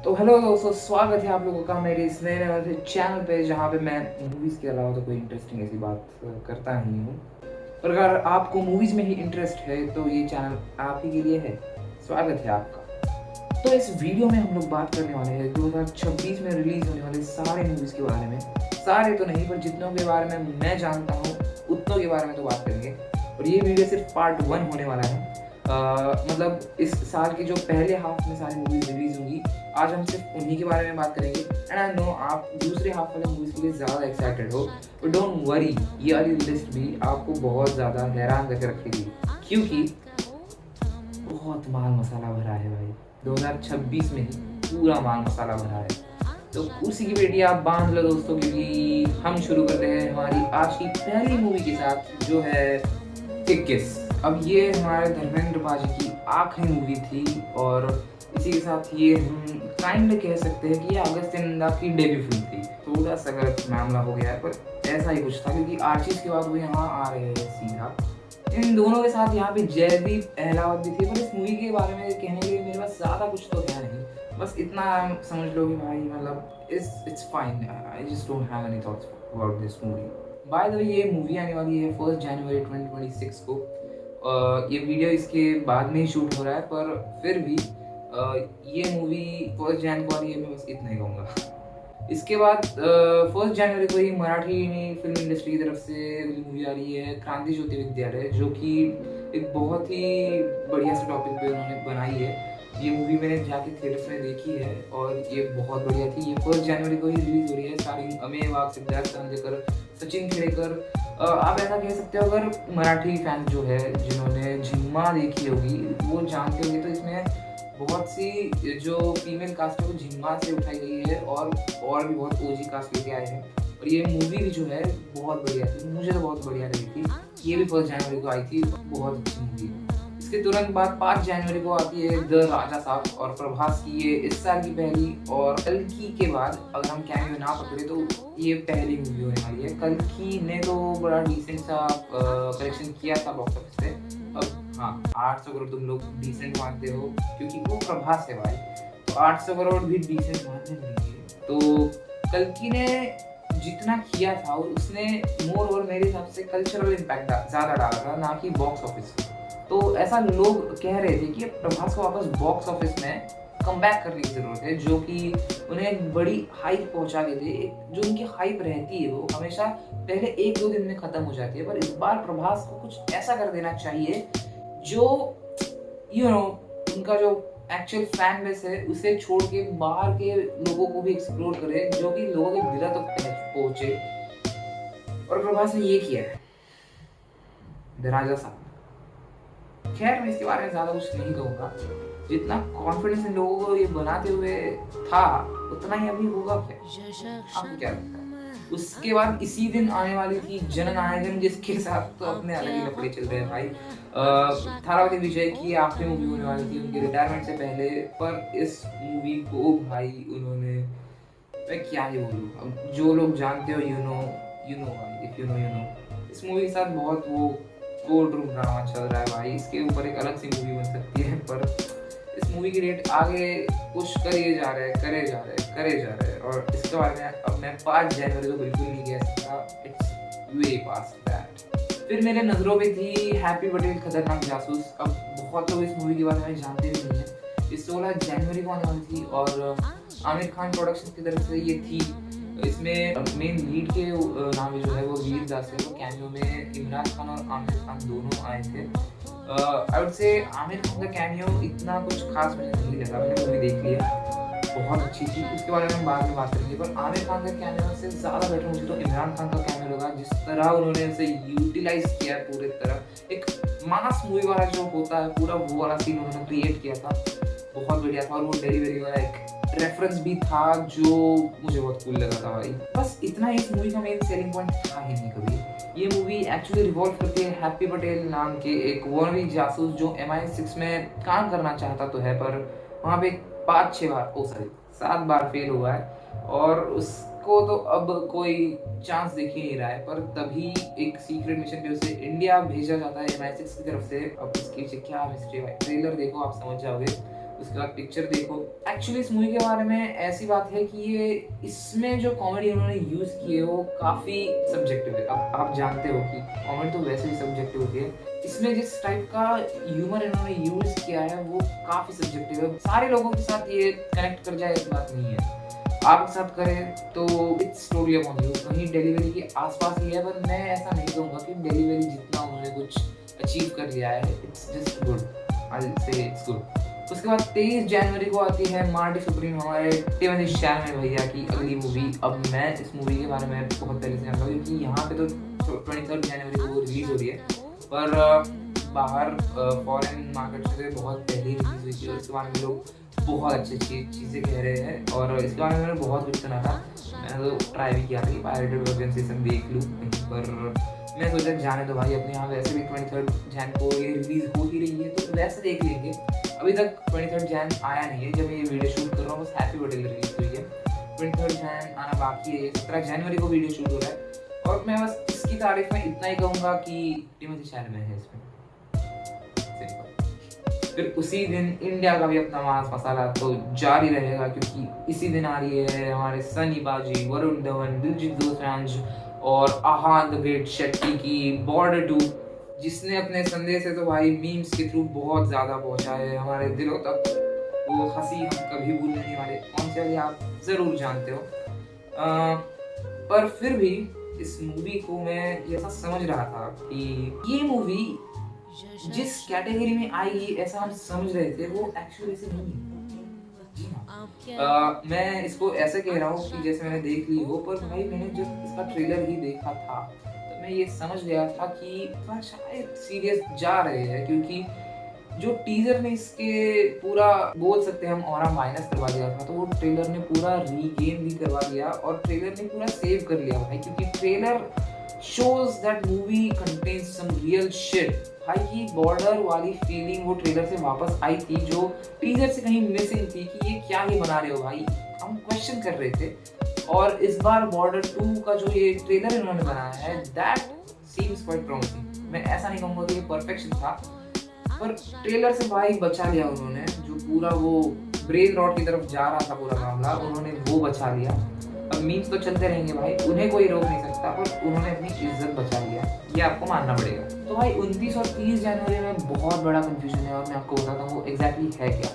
तो हेलो दोस्तों, स्वागत है आप लोगों का मेरे इस नए वाले चैनल पे, जहाँ पे मैं मूवीज़ के अलावा तो कोई इंटरेस्टिंग ऐसी बात करता नहीं हूँ। पर अगर आपको मूवीज़ में ही इंटरेस्ट है तो ये चैनल आप ही के लिए है। स्वागत है आपका। तो इस वीडियो में हम लोग बात करने वाले हैं 2026 में रिलीज़ होने वाले सारे मूवीज़ के बारे में। सारे तो नहीं, पर जितनों के बारे में मैं जानता हूँ उतनों के बारे में तो बात करेंगे। और ये वीडियो सिर्फ पार्ट 1 होने वाला है। मतलब इस साल के जो पहले हाफ में सारी मूवीज रिलीज होंगी, आज हम सिर्फ उन्हीं के बारे में बात करेंगे। एंड आई नो आप दूसरे हाफ वाले मूवीज के लिए ज़्यादा एक्साइटेड हो, बट डोंट वरी, ये वाली लिस्ट भी आपको बहुत ज़्यादा हैरान करके रखेगी, क्योंकि बहुत माल मसाला भरा है भाई। 2026 में ही पूरा माल मसाला भरा है। तो कुर्सी की पेटी आप बांध लो दोस्तों, क्योंकि हम शुरू करते हैं हमारी आज की पहली मूवी के साथ, जो है 21। अब ये हमारे धर्मेंद्र पाजी की आखिरी मूवी थी, और इसी के साथ ये हम काइंड कह सकते हैं कि ये अगस्त्य नंदा की डेब्यू फिल्म थी। थोड़ा सा गलत मामला हो गया है, पर ऐसा ही कुछ था, क्योंकि आर्चिस के बाद वो यहाँ आ रहे हैं सीधा। इन दोनों के साथ यहाँ पे जयदीप अहलावत भी थी। पर इस मूवी के बारे में कहने के लिए मेरे पास ज़्यादा कुछ तो है नहीं, बस इतना समझ लो कि भाई मतलब it's fine. I just don't have any thoughts about this movie. By the way, ये मूवी आने वाली है 1 जनवरी 2026 को। ये वीडियो इसके बाद में ही शूट हो रहा है, पर फिर भी ये मूवी 1 जनवरी को आ रही है। मैं बस इतना ही कहूँगा। इसके बाद 1 जनवरी को ही मराठी फिल्म इंडस्ट्री की तरफ से मूवी आ रही है क्रांति ज्योति विद्यालय, जो कि एक बहुत ही बढ़िया से टॉपिक पे उन्होंने बनाई है। ये मूवी मैंने जाके थिएटर्स में देखी है और ये बहुत बढ़िया थी। ये 1 जनवरी को ही रिलीज हो रही है। स्टारिंग अमेय वाघ, सिद्धार्थ तांडेकर, सचिन खेड़ेकर। आप ऐसा कह सकते हो, अगर मराठी फैन जो है जिन्होंने झिम्मा देखी होगी वो जानते होंगे, तो इसमें बहुत सी जो फीमेल कास्ट है वो झिम्मा से उठाई गई है, और भी बहुत ओजी कास्ट लेके आए हैं। और ये मूवी भी जो है बहुत बढ़िया थी, मुझे तो बहुत बढ़िया लगी थी। ये भी 1 जनवरी को आई थी, बहुत अच्छी मूवी। इसके तुरंत बाद 5 जनवरी को आती है द राजा साहब, और प्रभास की ये इस साल की पहली, और कल्कि के बाद अगर हम कैमियो ना पकड़े तो ये पहली मूवी होने वाली है। कल्कि ने तो बड़ा डिसेंट सा कलेक्शन किया था बॉक्स ऑफिस पे। अब हाँ, 800 करोड़ तुम लोग डिसेंट मानते हो क्योंकि वो प्रभास है भाई, तो 800 करोड़ भी डिसेंट मानने नहीं। तो कल्कि ने जितना किया था उसने मोर और मेरे हिसाब से कल्चरल इम्पैक्ट ज़्यादा डाला था, ना कि बॉक्स ऑफिस। तो ऐसा लोग कह रहे थे कि प्रभास को वापस बॉक्स ऑफिस में कम बैक करने की ज़रूरत है, जो कि उन्हें एक बड़ी हाइप पहुंचा के थे। जो उनकी हाइप रहती है वो हमेशा पहले 1-2 दिन में ख़त्म हो जाती है, पर इस बार प्रभास को कुछ ऐसा कर देना चाहिए जो उनका जो एक्चुअल फैन बेस है उसे छोड़ के बाहर के लोगों को भी एक्सप्लोर करे, जो कि लोगों के दिलों तक पहुंचे। और प्रभास ने ये किया है द राजा साहब। खैर, मैं इसके बारे में ज़्यादा कुछ नहीं कहूँगा। जितना कॉन्फिडेंस इन लोगों को ये बनाते हुए था, उतना ही अभी होगा। क्या आपको क्या लगता है? उसके बाद इसी दिन आने वाली थी जननायकन, जिसके साथ तो अपने अलग ही लफड़े चल रहे हैं भाई। थारावती विजय की आखिरी मूवी होने वाली थी उनके रिटायरमेंट से पहले, पर इस मूवी को भाई उन्होंने, मैं क्या ही बोलूँ। अब जो लोग जानते हो यू नो भाई, इफ यू नो। इस मूवी के साथ बहुत वो कोर्ट रूम ड्रामा चल रहा है भाई। इसके ऊपर एक अलग सी मूवी बन सकती है, पर इस मूवी की रेट आगे पुश करे जा रहे हैं। और इसके बारे में अब मैं 5 जनवरी को बिल्कुल नहीं कह सकता। It's way past that. फिर मेरे नज़रों पे थी हैप्पी पटेल खतरनाक जासूस। अब बहुत लोग इस मूवी के बारे में जानते भी नहीं है। ये 16 जनवरी को आने वाली थी, और आमिर खान प्रोडक्शन की तरफ से ये थी। इसमें मेन लीड के नाम जो है वो वीर दास है। तो कैमियो में इमरान खान और आमिर खान दोनों आए थे। I would say Aamir Khan का कैमियो इतना कुछ खास मुझे नहीं लगा। मैंने मूवी देख लिया, बहुत अच्छी थी, उसके बारे में हम बाद में बात करेंगे। पर आमिर खान का कैमियो से ज़्यादा बेटर मुझे तो इमरान खान का कैमियो लगा। जिस तरह उन्होंने उसे यूटिलाइज किया पूरे तरह, एक मास मूवी वाला जो होता है पूरा, वो वाला सीन उन्होंने क्रिएट किया था, बहुत बढ़िया था। और वो डिलीवरी वाला एक रेफरेंस भी था जो मुझे बहुत कूल लगा था भाई। बस इतना ही इस मूवी का मेन सेलिंग पॉइंट था ही नहीं कभी। ये मूवी एक्चुअली रिवॉल्व करती है हैप्पी पटेल नाम के एक वॉनवी जासूस, जो MI6 में काम करना चाहता तो है, पर वहाँ पे 7 बार फेल हुआ है, और उसको तो अब कोई चांस दिख ही नहीं रहा है। पर तभी एक सीक्रेट मिशन पे उसे इंडिया भेजा जाता है MI6 की तरफ से। अब इसके पीछे क्या मिस्ट्री है भाई, ट्रेलर देखो आप समझ जाओगे। उसके बाद पिक्चर देखो। एक्चुअली इस मूवी के बारे में ऐसी बात है कि ये इसमें जो कॉमेडी उन्होंने यूज़ की है वो काफ़ी सब्जेक्टिव है। अब आप जानते हो कि कॉमेडी तो वैसे भी सब्जेक्टिव होती है, इसमें जिस टाइप का ह्यूमर इन्होंने यूज़ किया है वो काफ़ी सब्जेक्टिव है। सारे लोगों के साथ ये कनेक्ट कर जाए ऐसी बात नहीं है, आपके साथ करें तो इट्स टोटली अपॉन यू। कहीं डिलीवरी के आसपास ही है, पर मैं ऐसा नहीं कहूँगा कि डिलीवरी जितना उन्होंने कुछ अचीव कर लिया है। It's just good, I will say it's good. उसके बाद 23 जनवरी को आती है मार्टी सुप्रीम, हमारे टिमोथी शैलमे भैया की अगली मूवी। अब मैं इस मूवी के बारे में बहुत पहले से जानता हूँ क्योंकि यहाँ पे तो 23 जनवरी को रिलीज हो रही है, पर बाहर फॉरेन मार्केट से बहुत पहले रिलीज हुई थी और इसके बारे में लोग बहुत अच्छी चीज़ें कह रहे हैं और इसके बारे में मैंने बहुत कुछ सुना था। मैंने तो ट्राई भी किया था कि पायरेटेड वर्जन से देख लूँ, पर मैं सोचा जाने दो भाई, अपने यहाँ वैसे भी 23 जैन को ये रिलीज़ हो ही रही है तो वैसे देख लेंगे। अभी तक 23 जैन आया नहीं है, जब मैं ये वीडियो शूट कर रहा हूँ बस हैप्पी बर्थडे रिलीज हुई है। 23 जैन आना बाकी है, 17 जनवरी को वीडियो शूट हो रहा है और मैं बस इसकी तारीफ में इतना ही कहूँगा कि टिमोथी शैलमे है इसमें। फिर उसी दिन इंडिया का भी अपना मास मसाला तो जारी रहेगा क्योंकि इसी दिन आ रही है हमारे सनी बाजी, वरुण धवन, दिलजीत दोसांझ और आहान द ग्रेट शेट्टी की बॉर्डर 2, जिसने अपने संदेश से तो भाई मीम्स के थ्रू बहुत ज़्यादा पहुंचा है हमारे दिलों तक। वो हंसी हम कभी भूलने नहीं वाले, कौन से वाली आप ज़रूर जानते हो। पर फिर भी इस मूवी को मैं ऐसा समझ रहा था कि ये मूवी जिस कैटेगरी में आएगी ऐसा हम समझ रहे थे, वो एक्चुअली ऐसे नहीं है। जी हाँ, मैं इसको ऐसे कह रहा हूँ कि जैसे मैंने देख ली हो, पर भाई मैंने जब इसका ट्रेलर ही देखा था तो मैं ये समझ गया था कि शायद सीरियस जा रहे हैं, क्योंकि जो टीजर ने इसके पूरा बोल सकते हैं हम ऑरा माइनस करवा दिया था, तो वो ट्रेलर ने पूरा रीगेन भी करवा दिया और ट्रेलर ने पूरा सेव कर लिया भाई, क्योंकि trailer shows that movie contains some real shit। भाई ये बॉर्डर वाली फीलिंग वो ट्रेलर से वापस आई थी जो टीजर से कहीं मिसिंग थी कि ये क्या ही बना रहे हो भाई, हम क्वेश्चन कर रहे थे। और इस बार बॉर्डर 2 का जो ये ट्रेलर इन्होंने बनाया है दैट सीम्स क्वाइट प्रॉमिसिंग। मैं ऐसा नहीं कहूँगा कि ये परफेक्शन था, पर ट्रेलर से भाई बचा लिया उन्होंने, जो पूरा वो ब्रेन रॉट की तरफ जा रहा था पूरा मामला, उन्होंने वो बचा लिया। अब मीम्स तो चलते रहेंगे भाई, उन्हें कोई रोक नहीं सकता, पर उन्होंने अपनी इज्जत बचा लिया, ये आपको मानना पड़ेगा। तो भाई 29 और 30 जनवरी में बहुत बड़ा कंफ्यूजन है और मैं आपको बताता हूँ वो एग्जैक्टली है क्या।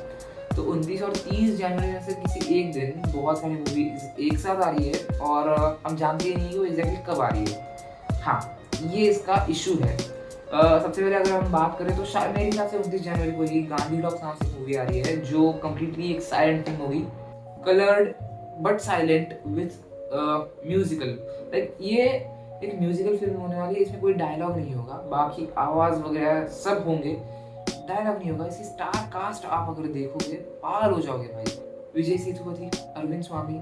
तो 29 और 30 जनवरी में से किसी एक दिन बहुत सारी मूवीज एक साथ आ रही है और हम जानते ही नहीं कि वो एग्जैक्टली कब आ रही है। हाँ, ये इसका इशू है। सबसे पहले अगर हम बात करें तो शायद मेरे हिसाब से 29 जनवरी को ही गांधी डॉक्स नाम से मूवी आ रही है, जो कम्प्लीटली एक साइलेंट फिल्म होगी, coloured but silent with musical. Like ये एक म्यूजिकल फिल्म होने वाली है, इसमें कोई डायलॉग नहीं होगा, बाकी आवाज़ वगैरह सब होंगे, डायलॉग नहीं होगा। इसकी स्टार कास्ट आप अगर देखोगे पागल हो जाओगे भाई। विजय सेतुपति, अरविंद स्वामी,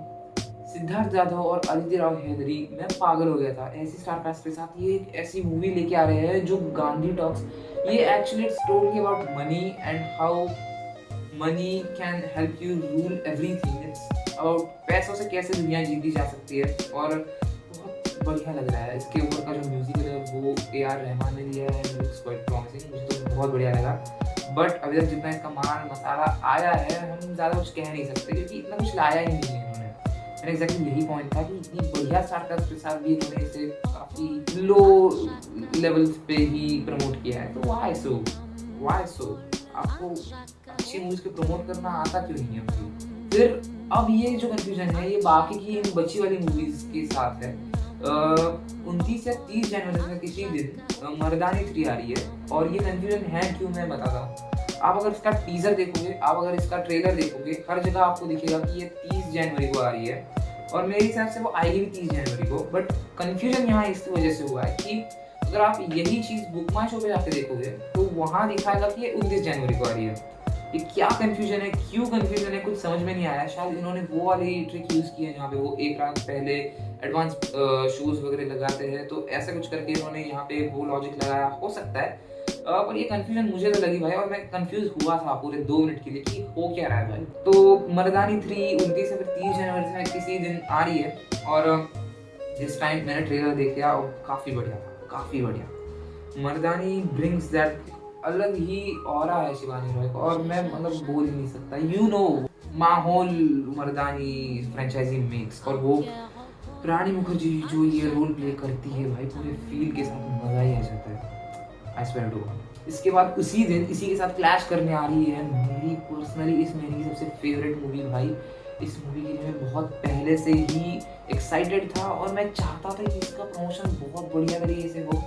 सिद्धार्थ जाधव और अदिति राव हैदरी, मैं पागल हो गया था ऐसी स्टार कास्ट के साथ। ये एक ऐसी मूवी लेके आ रहे हैं जो गांधी टॉक्स, ये actually it's totally about money and how many can help you rule everything. It's about पैसों से कैसे दुनिया जीती जा सकती है और बहुत बढ़िया लग रहा है। इसके ऊपर का जो म्यूजिक है वो AR रहमान ने दिया है, इट्स क्वाइट प्रॉमिसिंग, मुझे तो बहुत बढ़िया लगा। बट अभी तक जितना इसका माल मसाला आया है हम ज़्यादा कुछ कह नहीं सकते क्योंकि इतना कुछ लाया ही नहीं है इन्होंने। मेरा एग्जैक्टली यही पॉइंट था कि इतनी बढ़िया स्टारकास्ट के साथ भी इन्होंने इसे काफ़ी लो लेवल्स पे ही प्रमोट किया है, तो वाई सो आपको अच्छी मूवीज को प्रमोट करना आता क्यों नहीं है। फिर अब ये जो कंफ्यूजन है ये बाकी की इन बची वाली मूवीज के साथ है। 29 या 30 जनवरी में किसी दिन मर्दानी 3 आ रही है और ये कंफ्यूजन है क्यों मैं बताता हूँ। आप अगर इसका टीजर देखोगे, आप अगर इसका ट्रेलर देखोगे, हर जगह आपको दिखेगा कि ये 30 जनवरी को आ रही है और मेरे हिसाब से वो आएगी भी 30 जनवरी को। बट कंफ्यूजन यहाँ इस वजह से हुआ है कि अगर आप यही चीज़ बुक माई शो पे जाके देखोगे तो वहाँ दिखाएगा कि ये 29 जनवरी को आ रही है। ये क्या कंफ्यूजन है, क्यों कंफ्यूजन है, कुछ समझ में नहीं आया। शायद इन्होंने वो वाली ट्रिक यूज़ की है जहाँ पे वो एक रात पहले एडवांस शोज वगैरह लगाते हैं, तो ऐसा कुछ करके इन्होंने यहाँ पे वो लॉजिक लगाया, हो सकता है। पर ये कंफ्यूजन मुझे तो लगी भाई और मैं कंफ्यूज हुआ था पूरे 2 मिनट के लिए कि हो क्या रहा है भाई। तो मर्दानी 3 29 से फिर 30 जनवरी में किसी दिन आ रही है और जिस टाइम मैंने ट्रेलर देख लिया वो काफ़ी बढ़िया था, काफ़ी बढ़िया। मर्दानी ब्रिंग्स दैट अलग ही ऑरा है शिवानी रॉय का, और मैं मतलब बोल ही नहीं सकता। माहौल मर्दानी फ्रेंचाइजी मेक्स, और वो रानी मुखर्जी जो ये रोल प्ले करती है भाई, पूरे फील के साथ मजा ही आ जाता है, आई स्वेयर टू। इसके बाद उसी दिन इसी के साथ क्लैश करने आ रही है मेरी पर्सनली इस महीने की सबसे फेवरेट मूवी भाई। इस मूवी के लिए मैं बहुत पहले से ही एक्साइटेड था, और मैं चाहता था कि इसका प्रमोशन बहुत बढ़िया तरीके से हो।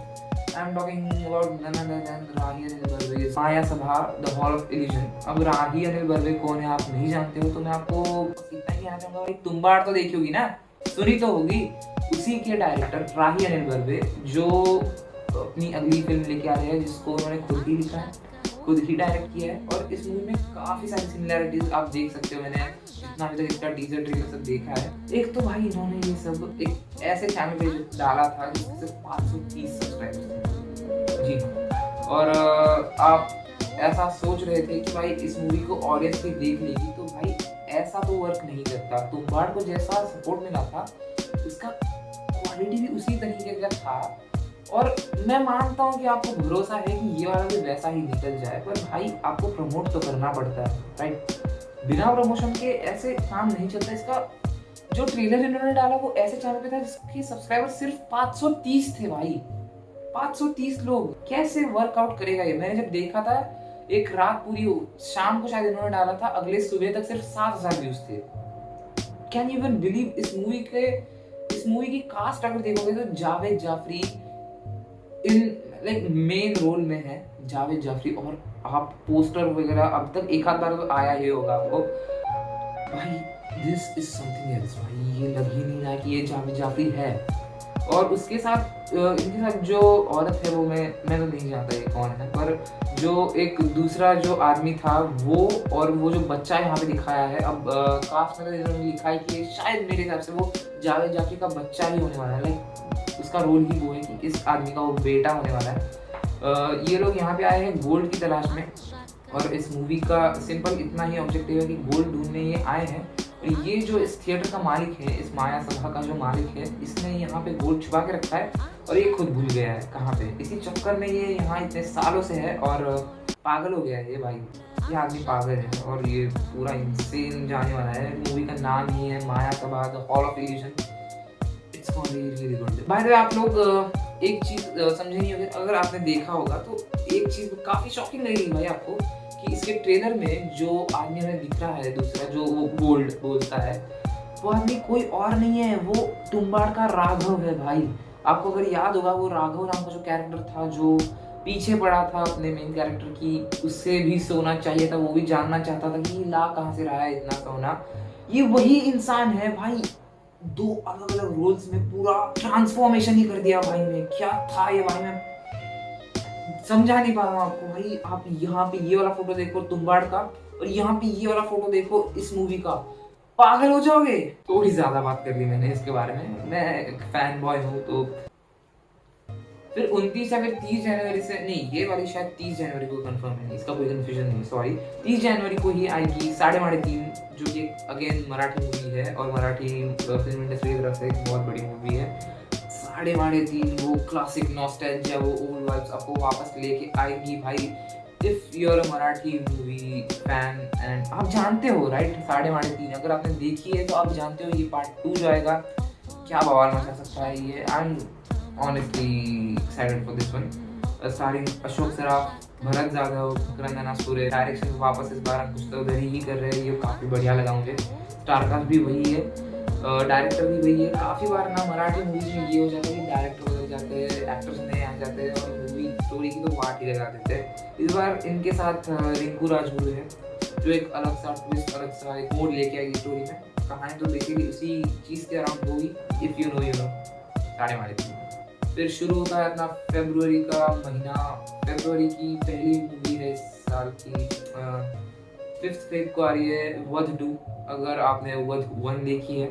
I am talking about none other than Rahi Anil Barve, Maya Sabha the hall of illusion. अब राही अनिल बर्वे कौन है आप नहीं जानते हो, तो मैं आपको इतना ही कहना चाहूंगा भाई, तुम्बाड़ तो देखी होगी ना, सुनी तो होगी। उसी के डायरेक्टर राही अनिल बर्वे जो अपनी अगली फिल्म लेके आ रहे हैं, जिसको उन्होंने खुद ही लिखा है, खुद ही डायरेक्ट किया है, और इस मूवी में काफी सारी सिमिलैरिटीज आप देख सकते हो। मैंने जितना अभी तक इसका टीजर ट्रेलर सब देखा है, एक तो भाई इन्होंने ये सब एक ऐसे चैनल पे डाला था जिसमें सिर्फ 530 सब्सक्राइबर्स थे जी, और आप ऐसा सोच रहे थे कि भाई इस मूवी को ऑडियंस भी देख लेगी, तो भाई ऐसा तो वर्क नहीं करता। तुम्बाड़ को जैसा सपोर्ट मिला था, उसका क्वालिटी भी उसी तरीके का था, और मैं मानता हूँ कि आपको भरोसा है कि ये वाला भी वैसा ही निकल जाए, पर भाई आपको प्रमोट तो करना पड़ता है, राइट। बिना प्रमोशन के ऐसे काम नहीं चलता। इसका जो ट्रेलर इन्होंने डाला वो ऐसे चैनल पे था जिसके सब्सक्राइबर सिर्फ 530 थे भाई, 530 लोग। कैसे वर्कआउट करेगा ये? मैंने जब देखा था, एक रात पूरी शाम को शायद इन्होंने डाला था, अगले सुबह तक सिर्फ 7000 व्यूज थे। Can you even believe? इस मूवी की कास्ट अगर देखोगे तो Javed Jaffrey in like main role में है, जावेद जाफरी, और आप पोस्टर वगैरह अब तक एक आध बार तो आया ही होगा आपको भाई। दिस इज समथिंग एल्स भाई, ये लग ही नहीं रहा कि ये जावेद जाफरी है। और उसके साथ इनके साथ जो औरत है वो मैं तो नहीं जानता ये कौन है, पर जो एक दूसरा जो आदमी था वो, और वो जो बच्चा यहाँ पे दिखाया है, अब कास्ट में इन्होंने लिखा है कि शायद मेरे हिसाब से वो जावेद जाफरी का बच्चा ही होने वाला है, लाइक उसका रोल ही वो है कि इस आदमी का वो बेटा होने वाला है। ये लोग यहाँ पे आए हैं गोल्ड की तलाश में, और इस मूवी का सिंपल इतना ही ऑब्जेक्टिव है कि गोल्ड ढूंढने ये आए हैं। और ये जो इस थिएटर का मालिक है, इस माया सभा का जो मालिक है, इसने यहाँ पे गोल्ड छुपा के रखा है, और ये खुद भूल गया है कहाँ पे। इसी चक्कर में ये यहाँ इतने सालों से है, और पागल हो गया है ये भाई। ये आदमी पागल है, और ये पूरा इंसेन जाने वाला है। मूवी का नाम ही है माया Sabha the hall of illusion. It's really good. By the way, आप लोग एक चीज समझे नहीं होगी, अगर आपने देखा होगा तो एक चीज काफी शॉकिंग लगेगी भाई आपको, कि इसके ट्रेलर में जो आदमी हमें दिख रहा है दूसरा, जो वो गोल्ड बोलता है, वो आदमी कोई और नहीं है, वो तुम्बाड़ का राघव है भाई। आपको अगर याद होगा, वो राघव नाम का जो कैरेक्टर था, जो पीछे पड़ा था अपने मेन कैरेक्टर की, उससे भी सोना चाहिए था, वो भी जानना चाहता था कि ला कहाँ से रहा है इतना सोना। ये वही इंसान है भाई, दो अलग अलग रोल्स में पूरा ट्रांसफॉर्मेशन ही कर दिया भाई ने। क्या था ये भाई, मैं समझा नहीं पा रहा हूँ आपको भाई। आप यहाँ पे ये वाला फोटो देखो तुम्बाड़ का, और यहाँ पे ये वाला फोटो देखो इस मूवी का, पागल हो जाओगे। थोड़ी ज्यादा बात कर ली मैंने इसके बारे में, मैं एक फैन बॉय हूँ। तो फिर 29 या फिर 30 जनवरी से, नहीं ये वाली शायद 30 जनवरी को कंफर्म है, इसका कोई कंफ्यूजन नहीं, सॉरी 30 जनवरी को ही आएगी 3:30, जो कि अगेन मराठी मूवी है, और मराठी फिल्म इंडस्ट्री की तरफ से एक बहुत बड़ी मूवी है। 3:30 वो क्लासिक नॉस्टैल्जिया, वो ओल्ड वाइब्स आपको वापस लेके आएगी भाई। If you are a Marathi movie fan and आप जानते हो राइट, 3:30 अगर आपने देखी है तो आप जानते हो ये पार्ट 2 जो आएगा, क्या बवाल मचा सकता है ये। I am honestly excited for this one. Starring Ashok Saraf, Bharat Jadhav, Ranjana Surya. Direction वापस इस बार अंकुश चौधरी ही कर रहे हैं, ये काफ़ी बढ़िया लगा मुझे। स्टारकास्ट भी वही है, डायरेक्टर भी वही है। काफ़ी बार ना मराठी मूवीज में ये हो जाता है कि डायरेक्टर बदल जाते हैं, एक्टर्स नए आ जाते हैं, और मूवी स्टोरी की तो वाट ही लगा देते हैं। इस बार इनके साथ रिंकू राजगुरु है, जो एक अलग सा ट्विस्ट, अलग सा एक मोड लेके आएगी स्टोरी में। कहानी तो बेसिकली उसी चीज़ के अराउंड होगी, इफ़ यू नो 3:30। फिर शुरू होता है अपना फरवरी का महीना। फरवरी की पहली मूवी है इस साल की, 5 फेब को आ रही है वध 2। अगर आपने वध 1 देखी है,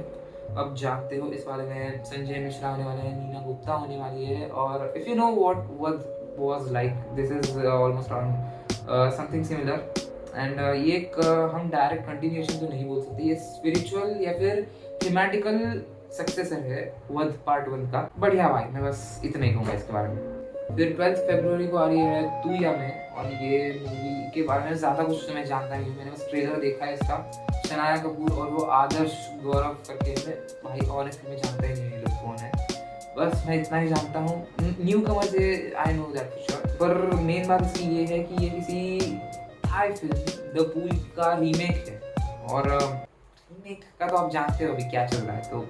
अब जानते हो इस वाले में संजय मिश्रा होने वाले हैं, नीना गुप्ता होने वाली है। और इफ़ यू नो व्हाट वध was like, this is almost around something similar. And ये एक हम डायरेक्ट कंटिन्यूएशन तो नहीं बोल सकते, ये स्पिरिचुअल या फिर थीमेटिकल सक्सेसर है वध पार्ट 1 का। बढ़िया भाई, मैं बस इतना ही कहूँगा इसके बारे में। फिर 12 फरवरी को आ रही है तू या मैं, और ये मूवी के बारे में ज़्यादा कुछ तो मैं जानता नहीं हूँ, मैंने बस ट्रेलर देखा है इसका। शनाया कपूर और वो आदर्श गौरव करके है भाई, और इसमें मैं जानता ही नहीं ये लोग कौन है, बस मैं इतना ही जानता हूँ। न्यू कमर से I know that for sure, पर मेन बात इसकी ये है कि ये किसी थाई फिल्म द पूल का रीमेक है, और रीमेक का तो आप जानते हो अभी क्या चल रहा है, तो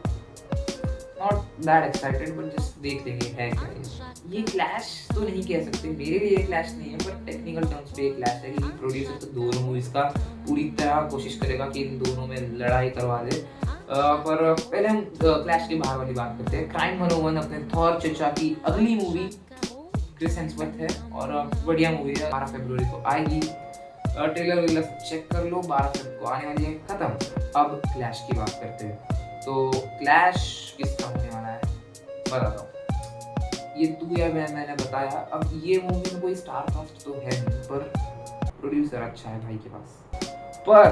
not that excited, but just देख लेंगे है क्या ये क्लैश तो नहीं कह सकते, मेरे लिए क्लैश नहीं है, पर टेक्निकल टर्म्स पे क्लैश है कि प्रोड्यूसर तो दोनों मूवीज का पूरी तरह कोशिश करेगा कि इन दोनों में लड़ाई करवा दे। पर पहले हम क्लैश के बाहर वाली बात करते हैं। क्राइम 101 अपने थॉर चचा की अगली मूवी क्रिस हेम्सवर्थ है, और बढ़िया मूवी है, 12 फरवरी को आएगी। ट्रेलर वेलर चेक कर लो, 12 फरवरी को आने वाली है, खत्म। अब क्लैश की बात करते हैं, तो क्लैश किसका होने वाला है बताता हूँ। ये तू या मैंने बताया। अब ये मूवी में कोई स्टार कास्ट तो है नहीं, पर प्रोड्यूसर अच्छा है भाई के पास। पर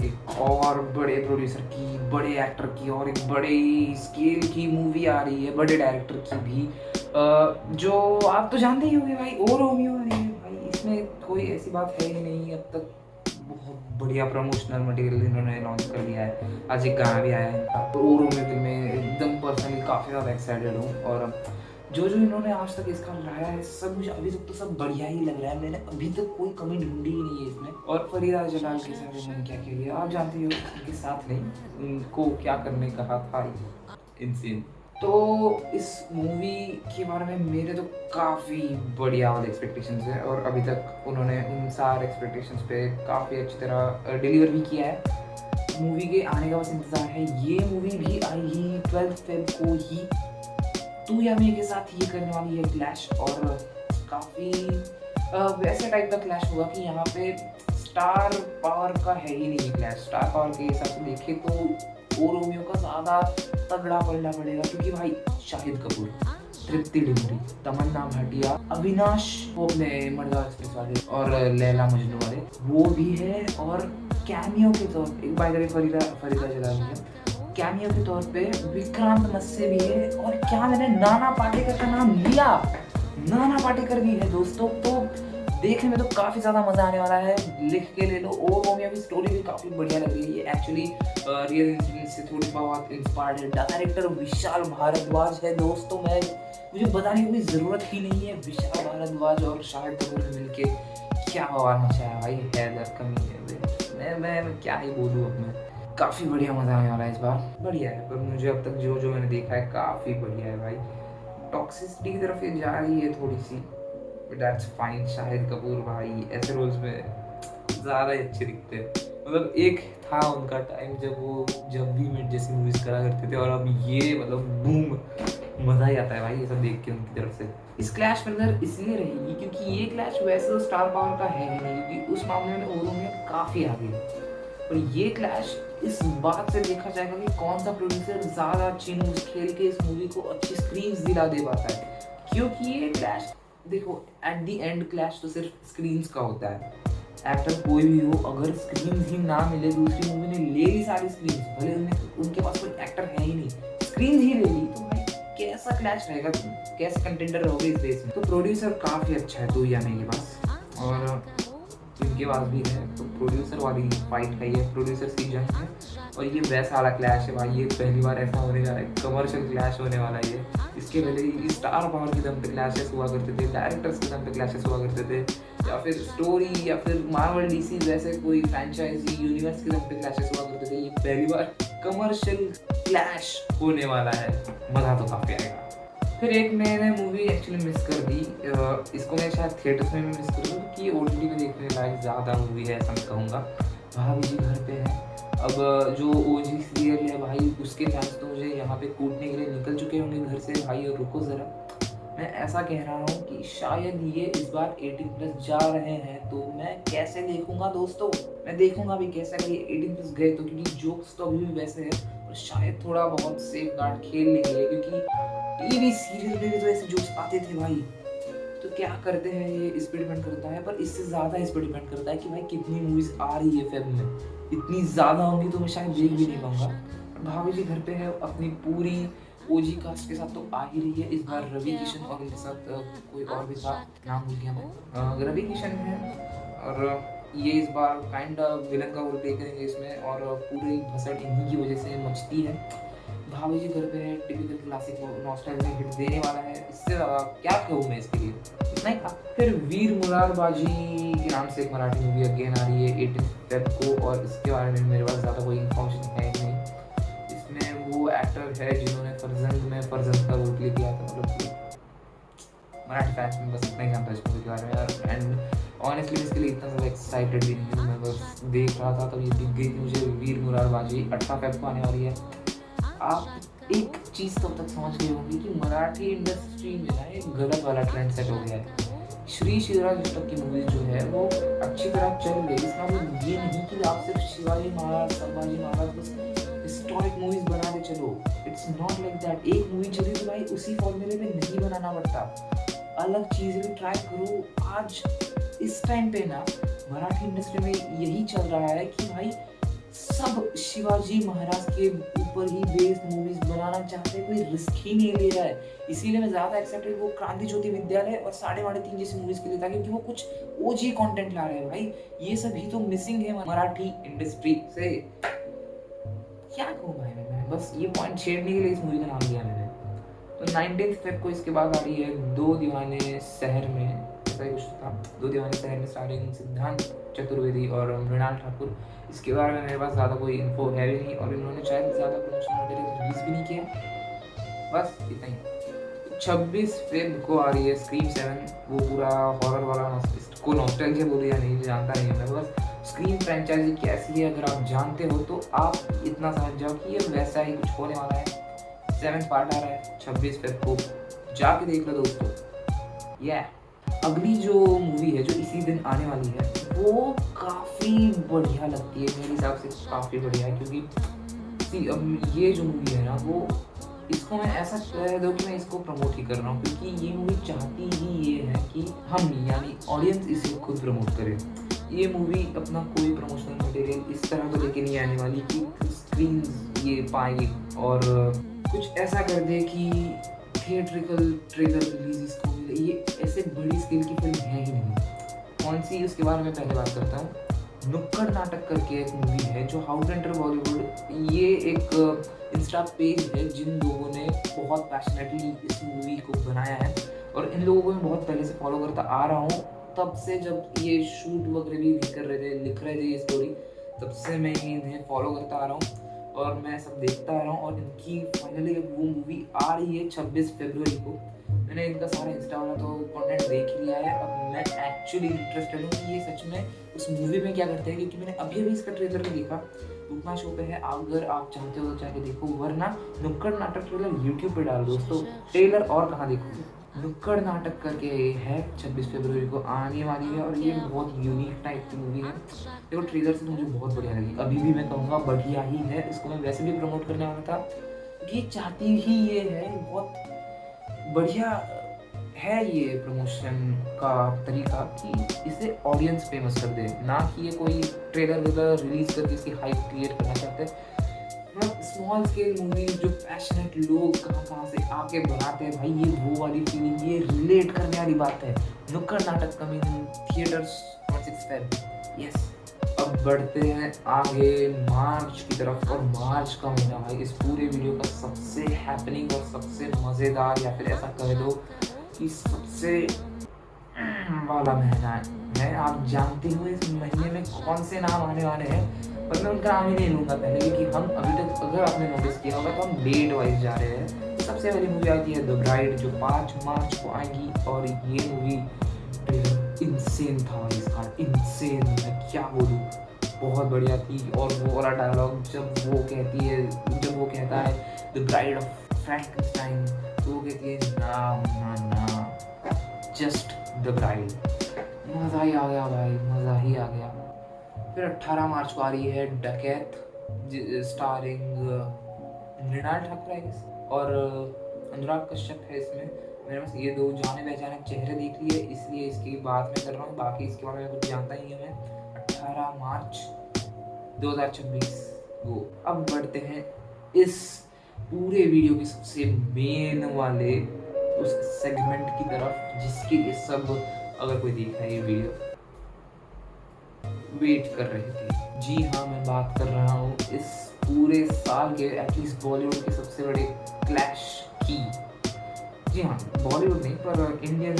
एक और बड़े प्रोड्यूसर की, बड़े एक्टर की और एक बड़े स्केल की मूवी आ रही है, बड़े डायरेक्टर की भी, जो आप तो जानते ही होंगे भाई, ओ रोमियो आ रही है भाई। इसमें कोई ऐसी बात है ही नहीं अब तक, बहुत बढ़िया प्रमोशनल मटेरियल इन्होंने लॉन्च कर दिया है, आज एक गाना भी आया है इनका। तो ओ रोमियो फिल्म में एकदम पर्सनली काफ़ी ज़्यादा एक्साइटेड हूँ, और जो इन्होंने आज तक इसका लाया है सब मुझे अभी तक तो सब बढ़िया ही लग रहा है, मैंने अभी तक कोई कमी ढूंढी ही नहीं है इसमें। और फरीदा जलाल के साथ मैंने क्या किया, आप जानते हो उनके साथ नहीं, उनको क्या करने कहा था इनसे। तो इस मूवी के बारे में मेरे तो काफ़ी बढ़िया वाले एक्सपेक्टेशंस है, और अभी तक उन्होंने उन सारे एक्सपेक्टेशंस पे काफ़ी अच्छी तरह डिलीवर भी किया है। मूवी के आने का बस इंतज़ार है। ये मूवी भी आई ही 12 फेब को ही, तू या मैं के साथ ये करने वाली है क्लैश, और काफ़ी वैसे टाइप का क्लैश होगा कि यहाँ पे स्टार पावर का है ही नहीं क्लैश। स्टार पावर के हिसाब से देखें तो ओ रोमियो का ज़्यादा तगड़ा पलड़ा पड़ेगा, क्योंकि भाई शाहिद कपूर, तृप्ति डिमरी, तमन्ना भाटिया, अविनाश वो अपने मडगांव एक्सप्रेस वाले और लैला मजनू वाले वो भी है, और कैमियो के तौर पे by the way Farida Jalal है, कैमियो के तौर पे विक्रांत मस्से भी है, और क्या मैंने नाना पाटेकर का नाम लिया, नाना पाटेकर भी है दोस्तों। तो देखने में तो काफ़ी ज़्यादा मज़ा आने वाला है, लिख के ले लो। ओ रोमियो की स्टोरी भी काफ़ी बढ़िया लग रही है, ये एक्चुअली रियल इंसिडेंट से थोड़ी बहुत इंस्पायर्ड है। डायरेक्टर विशाल भारद्वाज है दोस्तों, मुझे बताने की कोई ज़रूरत ही नहीं है, विशाल भारद्वाज और शाहिद कपूर ने मिलके क्या बवाल मचाया भाई, हैदर कमी है, मैं क्या ही बोलूँ अब मैं। काफ़ी बढ़िया मज़ा आने वाला है इस बार, बढ़िया है। पर मुझे अब तक जो मैंने देखा है काफ़ी बढ़िया है भाई। टॉक्सिसिटी की तरफ ये जा रही है थोड़ी सी, but that's fine. Shahid Kapoor भाई ऐसे रोल्स में ज़्यादा ही अच्छे दिखते हैं। मतलब एक था उनका टाइम जब भी मिट जैसी मूवीज़ करा करते थे, और अब ये मतलब बूम, मज़ा ही आता है भाई ये सब देख के उनकी तरफ से। इस क्लैश में अंदर इसलिए रहेगी क्योंकि ये क्लैश वैसे तो स्टार पावर का है ही नहीं, क्योंकि उस मामले में ओ रोमियो काफ़ी आगे है। और ये क्लैश इस बात से देखा जाएगा कि कौन सा प्रोड्यूसर ज़्यादा अच्छी मूवी खेल के इस मूवी को अच्छी स्क्रीन्स दिला दे पाता है। क्योंकि ये क्लैश देखो, एट दी एंड क्लैश तो सिर्फ स्क्रीन्स का होता है। एक्टर कोई भी हो, अगर स्क्रीन ही ना मिले, दूसरी मूवी ने ले ली सारी स्क्रीन, भले उनके पास कोई एक्टर है ही नहीं, स्क्रीन ही ले ली, तो भाई कैसा क्लैश रहेगा, कैसे कंटेंडर रहोगे इस देश में। तो प्रोड्यूसर काफ़ी अच्छा है तो या मेरे पास, और इनके पास भी है, तो प्रोड्यूसर वाली फाइट है ये, प्रोड्यूसर की जंग है। और ये वैसा वाला क्लैश है भाई, ये पहली बार ऐसा होने जा रहा है, कमर्शियल क्लैश होने वाला है ये। इसके पहले ही स्टार पावर के दम पे क्लैशेस हुआ करते थे, डायरेक्टर्स के दम पे क्लैशेस हुआ करते थे, या फिर स्टोरी या फिर मार्वल डीसी जैसे कोई फ्रेंचाइजी यूनिवर्स के दम पे क्लैशेस हुआ करते थे। ये पहली बार कमर्शियल क्लैश होने वाला है, मज़ा तो काफ़ी आएगा। फिर एक मैंने मूवी एक्चुअली मिस कर दी, इसको मैं शायद थिएटर्स में भी मिस कर दूँ, क्योंकि OTT में देखने लायक ज़्यादा मूवी है ऐसा मैं कहूँगा। भाभी जी घर पे है। अब जो OG सीरियल है भाई, उसके फैंस तो मुझे यहाँ पे कूटने के लिए निकल चुके होंगे घर से भाई, और रुको ज़रा, मैं ऐसा कह रहा हूँ कि शायद ये इस बार 18+ जा रहे हैं, तो मैं कैसे देखूँगा दोस्तों, मैं देखूँगा भी कैसा कि 18+ गए तो, क्योंकि जोक्स तो अभी भी वैसे है, और शायद थोड़ा बहुत सेफ गार्ड खेल लेंगे, क्योंकि टीवी सीरियल में भी तो ऐसे जोक्स आते थे भाई। तो क्या करते हैं ये इस पर डिपेंड करता है, पर इससे ज़्यादा इस पर डिपेंड करता है कि भाई कितनी मूवीज़ आ रही है फेब में। इतनी ज़्यादा होंगी तो मैं शायद देख भी नहीं पाऊँगा। भाभी जी घर पे है, अपनी पूरी ओजी कास्ट के साथ तो आ ही रही है। इस बार रवि किशन और इनके साथ कोई और भी था, नाम भूल गया मैं। रवि किशन है और ये इस बार काइंड विलन का रोल प्ले करेंगे इसमें, और पूरी भसड़ इन्हीं की वजह से मचती है। भाभी जी घर पे है, टिपिकल क्लासिक नॉस्टैल्जिया हिट देने वाला है। इससे ज़्यादा क्या कहूँ मैं इसके लिए, इतना ही था। फिर वीर मुरारबाजी के नाम से एक मराठी मूवी अगेन आ रही है 18 फेब को, और इसके बारे में मेरे पास ज़्यादा कोई इन्फॉर्मेशन है ही नहीं। इसमें वो एक्टर है जिन्होंने फर्जंद का रोल प्ले किया था, मतलब कि मराठी फैंस में बस इतना ही जानता है इस मूवी के बारे में यार। एंड ऑनेस्टली इसके लिए इतना ज़्यादा एक्साइटेड भी नहीं हूँ, मैं बस देख रहा था तब ये दिख गई थी मुझे। वीर मुरारबाजी 18 फेब को आने वाली है। आप एक चीज़ तब तक समझ गए होंगे कि मराठी इंडस्ट्री में ना एक गलत वाला ट्रेंड सेट हो गया है। श्री शिवराज तक की मूवीज जो है वो अच्छी तरह चल रही है। इसका मतलब ये नहीं कि आप सिर्फ शिवाजी महाराज, संभाजी महाराज बस हिस्टोरिक मूवीज बना के चलो। It's not like that. एक मूवी चली तो भाई उसी फॉर्मूले में नहीं बनाना पड़ता, अलग चीज़ें भी ट्राई करो। आज इस टाइम पे ना मराठी इंडस्ट्री में यही चल रहा है कि भाई सब शिवाजी महाराज के ऊपर ही बेस्ड मूवीज बनाना चाहते हैं, कोई रिस्क ही नहीं ले रहा है। इसीलिए मैं ज़्यादा एक्साइटेड वो क्रांति ज्योति विद्यालय और 3.5 जैसी मूवीज के लिए था, क्योंकि वो कुछ ओजी कंटेंट ला रहे हैं भाई। ये सब ही तो मिसिंग है मराठी इंडस्ट्री से। क्या कहूँ भाई मैं बस ये पॉइंट छेड़ने के लिए इस मूवी का नाम दिया मैंने। तो 19 फेब को इसके बाद आ रही है दो दीवाने शहर में, ऐसा ही कुछ था, दो दीवाने शहर में स्टारिंग सिद्धांत चतुर्वेदी और मृणाल ठाकुर। इसके बारे में मेरे पास ज़्यादा कोई इन्फो है भी नहीं, और इन्होंने शायद ज़्यादा प्रमोशन वगैरह रिलीज भी नहीं किया। बस इतना ही। 26 फेब को आ रही है स्क्रीम 7। वो पूरा हॉरर वाला, इसको नॉस्टैल्जिया बोले या नहीं जानता नहीं मैं, बस स्क्रीम फ्रेंचाइजी कैसी है अगर आप जानते हो तो आप इतना समझ जाओ कि ये वैसा ही कुछ होने वाला है। 7th पार्ट आ रहा है 26 फेब को, जाके देख लो दोस्तों। अगली जो मूवी है जो इसी दिन आने वाली है वो काफ़ी बढ़िया लगती है मेरे हिसाब से, काफ़ी बढ़िया है। क्योंकि अब ये जो मूवी है ना वो, इसको मैं ऐसा कह दो कि मैं इसको प्रमोट ही कर रहा हूँ, क्योंकि ये मूवी चाहती ही ये है कि हम यानी ऑडियंस इसे खुद प्रमोट करें। ये मूवी अपना कोई प्रमोशनल मटेरियल इस तरह तो लेके नहीं आने वाली कि स्क्रीन ये पाएगी और कुछ ऐसा कर दे कि थिएट्रिकल ट्रेलर रिलीज इसको मिले। ये ऐसे बड़ी स्केल की फिल्म है ही नहीं। कौन सी, उसके बारे में पहले बात करता हूँ। नुक्कड़ नाटक करके एक मूवी है जो हाउ टू एंटर बॉलीवुड, ये एक इंस्टा पेज है जिन लोगों ने बहुत पैशनेटली इस मूवी को बनाया है, और इन लोगों को मैं बहुत पहले से फॉलो करता आ रहा हूँ। तब से जब ये शूट वगैरह भी कर रहे थे, लिख रहे थे ये स्टोरी, तब से मैं इन्हें फॉलो करता आ रहा हूँ और मैं सब देखता आ रहा हूँ। और इनकी फाइनली वो मूवी आ रही है 26 फरवरी को। मैंने इनका सारा इंस्टा वाला तो कंटेंट देख ही लिया है। अब मैं एक्चुअली इंटरेस्टेड हूँ कि ये सच में उस मूवी में क्या करते हैं, क्योंकि मैंने अभी अभी इसका ट्रेलर भी देखा। बुकमा शो पे है, अगर आप चाहते हो तो जाके देखो, वरना नुक्कड़ नाटक ट्रेलर यूट्यूब पे डाल दोस्तों। ट्रेलर और कहाँ देखोगे, नुक्कड़ नाटक करके है 26 फरवरी को आने वाली है, और ये बहुत यूनिक टाइप की मूवी है। देखो ट्रेलर से तो मुझे बहुत बढ़िया लगी, अभी भी मैं कहूँगा बढ़िया ही है। इसको मैं वैसे भी प्रमोट करने वाला था, ये चाहती ही ये है, बहुत बढ़िया है ये प्रमोशन का तरीका कि इसे ऑडियंस फेमस कर दे, ना कि ये कोई ट्रेलर वगैरह रिलीज करके इसकी हाइप क्रिएट करना चाहते हैं। मतलब स्मॉल स्केल मूवी जो पैशनेट लोग कहाँ से आके बनाते हैं भाई, ये वो वाली फीलिंग, ये रिलेट करने वाली बात है। नुक्कड़ नाटक coming in theatres on 6 Feb। Yes, अब बढ़ते हैं आगे मार्च की तरफ, और मार्च का महीना भाई इस पूरे वीडियो का सबसे हैपनिंग और सबसे मज़ेदार, या फिर ऐसा कह दो कि सबसे वाला महीना है। आप जानते हो इस महीने में कौन से नाम आने वाले हैं, पर मैं उनका नाम ही नहीं लूँगा पहले, क्योंकि हम अभी तक अगर आपने नोटिस किया होगा तो हम डेट वाइज जा रहे हैं। सबसे पहली मूवी आती है द ब्राइड जो 5 मार्च को आएगी, और ये मूवी ट्रेलर इंसेन था इसका, इंसेन, मैं क्या बोलूँ, बहुत बढ़िया थी। और वो वाला डायलॉग जब वो कहता है द ब्राइड ऑफ फ्रैंकनस्टाइन, तो वो कहती है ना जस्ट द ब्राइड। मज़ा ही आ गया भाई, मज़ा ही आ गया। फिर 18 मार्च को आ रही है Dacoit, starring Mrunal Thakur I guess और अनुराग कश्यप है इसमें। मैंने बस ये दो जाने पहचाने चेहरे देख लिए, इसलिए इसकी बात मैं कर रहा हूँ, बाकी इसके बारे में कुछ जानता ही हूँ मैं। 18 मार्च 2026 वो। अब बढ़ते हैं इस पूरे वीडियो के सबसे मेन वाले उस सेगमेंट की तरफ जिसके लिए सब, अगर कोई देखा ये वीडियो, वेट कर रहे थे। जी हाँ, मैं बात कर रहा हूँ इस पूरे साल के एटलीस्ट बॉलीवुड के सबसे बड़े क्लैश की। जी हाँ, बॉलीवुड नहीं पर इंडियन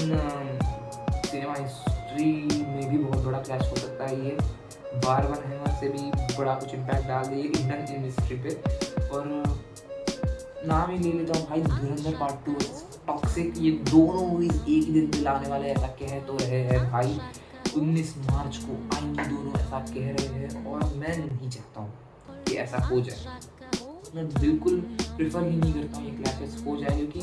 सिनेमा हिस्ट्री में भी बहुत बड़ा क्लैश हो सकता है ये। बार हैमर से भी बड़ा कुछ इम्पैक्ट डाल दिए इंडियन इंडस्ट्री पे। और नाम ही ले लेता हूँ भाई, धुरंधर पार्ट 2, टॉक्सिक, ये दोनों मूवीज एक ही दिन में लाने वाले ऐसा कह तो रहे हैं भाई। 19 मार्च को आएंगे दोनों ऐसा कह रहे हैं, और मैं नहीं चाहता हूँ कि ऐसा हो जाए। मैं बिल्कुल प्रेफर ही नहीं करता हूँ ये क्लैशेस हो जाए, क्योंकि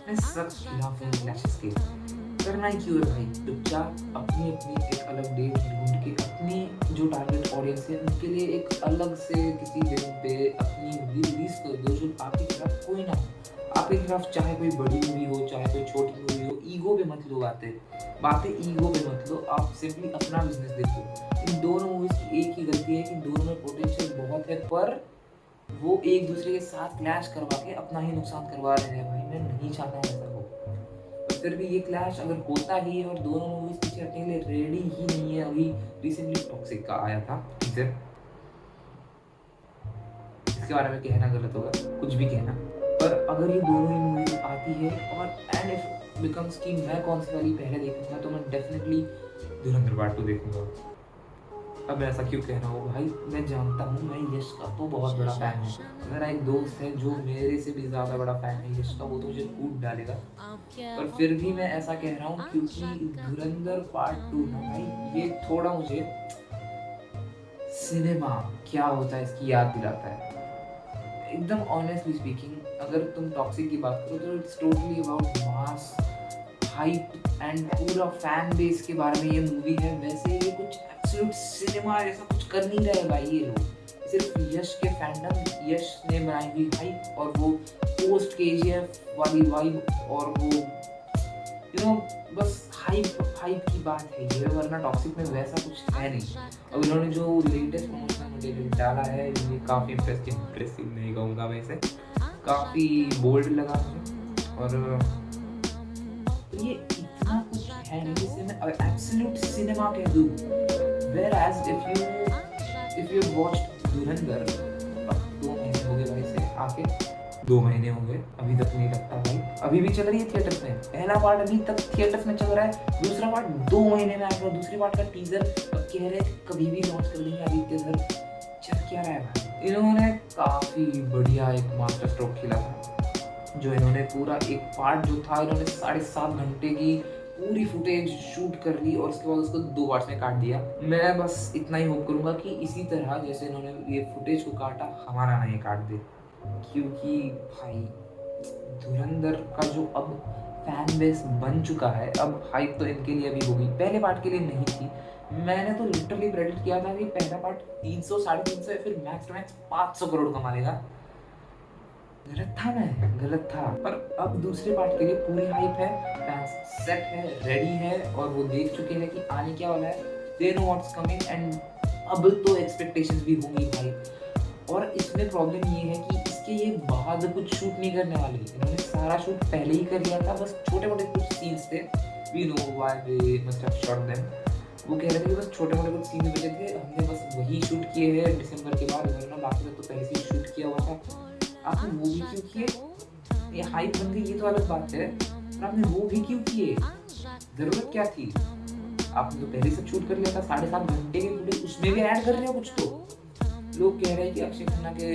मैं सख्त खिलाफ हूँ क्लैशेस के। करना ही क्यों है भाई, चुपचाप अपनी अपनी एक अलग डेट ढूंढ के अपनी जो टारगेट ऑडियंस है उनके लिए एक अलग से किसी दिन पे अपनी मूवी रिलीज कर दो जो आपके खिलाफ कोई ना हो। आपके खिलाफ चाहे कोई बड़ी मूवी हो चाहे कोई छोटी मूवी हो, ईगो पे मत लो बातें ईगो पे मत लो। आप सिंपली अपना बिजनेस देखो। इन दोनों मूवीज की एक ही गलती है कि दोनों में पोटेंशियल बहुत है, पर वो एक दूसरे के साथ क्लैश करवा के अपना ही नुकसान करवा रहे हैं। भाई मैं नहीं चाहता हूँ ऐसा हो। फिर भी ये क्लैश अगर होता ही है और दोनों मूवीज पीछे हटने के लिए रेडी ही नहीं है। अभी रिसेंटली टॉक्सिक का आया था टीजर, इसके बारे में कहना गलत होगा, कुछ भी कहना, पर अगर ये दोनों ही मूवीज आती है और एंड इफ बिकम्स कि मैं कौन सी वाली पहले देखूंगा, तो मैं डेफिनेटली धुरंधर पार्ट 2 देखूंगा। अब ऐसा क्यों कह रहा हूँ भाई, मैं जानता हूँ मैं यश का तो बहुत बड़ा फैन है। मेरा एक दोस्त है जो मेरे से भी ज़्यादा बड़ा फैन है यश का, वो तो मुझे कूट डालेगा, पर फिर भी मैं ऐसा कह रहा हूँ क्योंकि धुरंधर पार्ट 2 ना भाई, ये थोड़ा मुझे सिनेमा क्या होता है इसकी याद दिलाता है। एकदम ऑनेस्टली स्पीकिंग, अगर तुम टॉक्सिक की बात करो तो it's totally about mass hype and पूरा फैन बेस के बारे में ये मूवी है। वैसे ये कुछ एब्सोल्यूट सिनेमा ऐसा कुछ कर नहीं रहे भाई ये लोग, सिर्फ यश के फैंडम, यश ने बनाई हुई हाइप और वो पोस्ट केजीएफ वाली वाइब और वो बस हाइप की बात है ये, वरना टॉक्सिक में वैसा कुछ है नहीं। अब इन्होंने जो लेटेस्ट प्रमोशनल मटेरियल डाला है ये काफ़ी इम्प्रेसिव नहीं कहूँगा मैं इसे, काफ़ी बोल्ड लगा मुझे। और तो ये इतना कुछ है नहीं जिससे मैं एब्सोल्यूट सिनेमा कह दूँ। Whereas if you watched धुरंधर, अब 2 महीने हो गए भाई से आके, 2 महीने हो गए, अभी तक नहीं लगता भाई, अभी भी चल रही है थिएटर्स में। पहला पार्ट अभी तक थिएटर्स में चल रहा है, दूसरा पार्ट 2 महीने में आएगा, दूसरी पार्ट का टीजर अब कह रहे थे कभी भी लॉन्च कर देंगे। आदित्य धर चल क्या रहा है भाई, इन्होंने काफ़ी बढ़िया एक मास्टर स्ट्रोक खेला था। जो इन्होंने पूरा एक पार्ट जो था, इन्होंने 7.5 घंटे की पूरी फुटेज शूट कर ली और उसके बाद उसको 2 पार्ट्स में काट दिया। मैं बस इतना ही होप करूँगा कि इसी तरह जैसे इन्होंने ये फुटेज को काटा, हमारा ना ये काट दे, क्योंकि भाई धुरंधर का जो अब फैन बेस बन चुका है, अब हाइप तो इनके लिए भी होगी, पहले पार्ट के लिए नहीं थी। मैंने तो लिटरली प्रेडिक्ट किया था कि पहला पार्ट 300 350 या फिर मैक्स टू मैक्स 500 करोड़ कमा लेगा। गलत था, पर अब दूसरे पार्ट के लिए पूरी हाइप है, फैंस सेट है, रेडी है और वो देख चुके हैं कि आने क्या वाला है, they know what's coming and अब तो एक्सपेक्टेशंस भी होंगी भाई। और इसमें प्रॉब्लम ये है कि इसके ये बाद कुछ शूट नहीं करने वाले, इन्होंने सारा शूट पहले ही कर लिया था, बस छोटे मोटे कुछ सीन्स थे, we know why they must have shot them. वो कह रहे थे कि बस छोटे मोटे कुछ सीन बचे थे, हमने बस वही शूट किए हैं दिसंबर के बाद, वरना बाकी तो पहले से ही शूट किया हुआ था। आपने वो भी क्यों किए, ये हाइप बन गई ये तो अलग बात है, पर आपने वो भी क्यों किए, जरूरत क्या थी? आपने तो पहले से शूट कर लिया था 7.5 घंटे के फुटेज, उसमें भी ऐड कर रहे हो कुछ। तो लोग कह रहे हैं कि अक्षय खन्ना के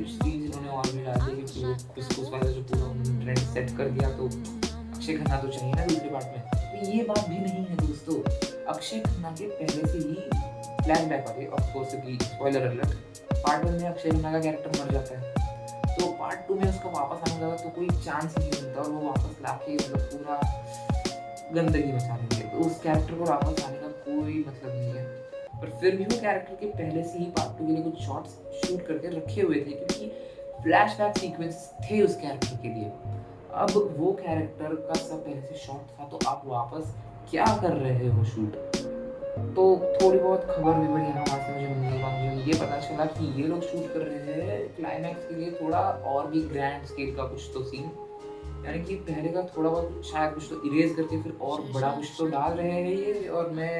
सीन्स इन्होंने और भी डाल दिए क्योंकि वो कुछ वाला जो पूरा ट्रेंड सेट कर दिया, तो अक्षय खन्ना तो चाहिए ना दूसरे पार्ट में। तो ये बात भी नहीं है दोस्तों, अक्षय खन्ना के पहले से ही फ्लैशबैक वाले, ऑफ कोर्स की स्पॉइलर अलर्ट, पार्ट 1 में अक्षय खन्ना का कैरेक्टर मर जाता है, तो पार्ट 2 में उसका वापस आने का तो कोई चांस ही नहीं मिलता, और वो वापस लाके मतलब पूरा गंदगी मचा देंगे, तो उस कैरेक्टर को वापस आने का कोई मतलब नहीं है। पर फिर भी वो कैरेक्टर के पहले से ही पार्ट 2 के लिए कुछ शॉट्स शूट करके रखे हुए थे, क्योंकि फ्लैशबैक सीक्वेंस थे उस कैरेक्टर के लिए। अब वो कैरेक्टर का सब पहले से शॉट था, तो आप वापस क्या कर रहे हो शूट, तो थोड़ी बहुत खबर भी बढ़ी यहाँ वहाँ से मुझे मिलने के बाद मुझे ये पता चला कि ये लोग शूट कर रहे हैं क्लाइमैक्स के लिए थोड़ा और भी ग्रैंड स्केल का कुछ तो सीन, यानी कि पहले का थोड़ा बहुत शायद कुछ तो इरेज करके फिर और बड़ा कुछ तो डाल रहे हैं ये। और मैं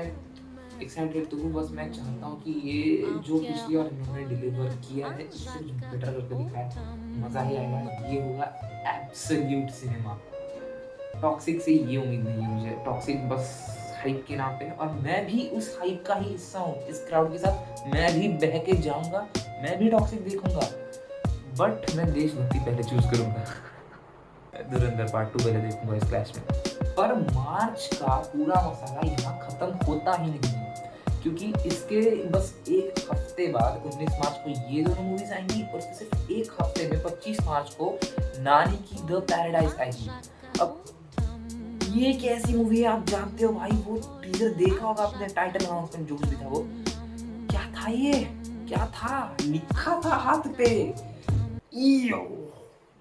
एक्साइटेड तो हूँ, बस मैं चाहता हूँ कि ये जो पिछली बार इन्होंने डिलीवर किया है इससे बेटर करके दिखाया, मज़ा ही आएगा। ये होगा एब्सोल्यूट सिनेमा। टॉक्सिक से ये उम्मीद नहीं है मुझे, टॉक्सिक बस हाइप के नाम पे है और मैं भी उस हाइप का ही हिस्सा हूँ। इस क्राउड के साथ मैं भी बह के जाऊंगा, मैं भी टॉक्सिक देखूंगा, बट मैं देशभक्ति पहले चूज करूंगा। धुरंधर पार्ट 2 पहले देखूंगा इस क्लैश में। पर मार्च का पूरा मसाला यहाँ खत्म होता ही नहीं है, क्योंकि इसके बस एक हफ्ते बाद 19 मार्च को ये दोनों मूवीज आएंगी और इसके सिर्फ एक हफ्ते में 25 मार्च को नानी की द पैराडाइज आएगी। अब ये कैसी मूवी है आप जानते हो भाई, वो टीजर देखा होगा आपने, टाइटल अनाउंसमेंट जो कुछ भी था वो क्या था, ये क्या था लिखा था हाथ पे, ईयो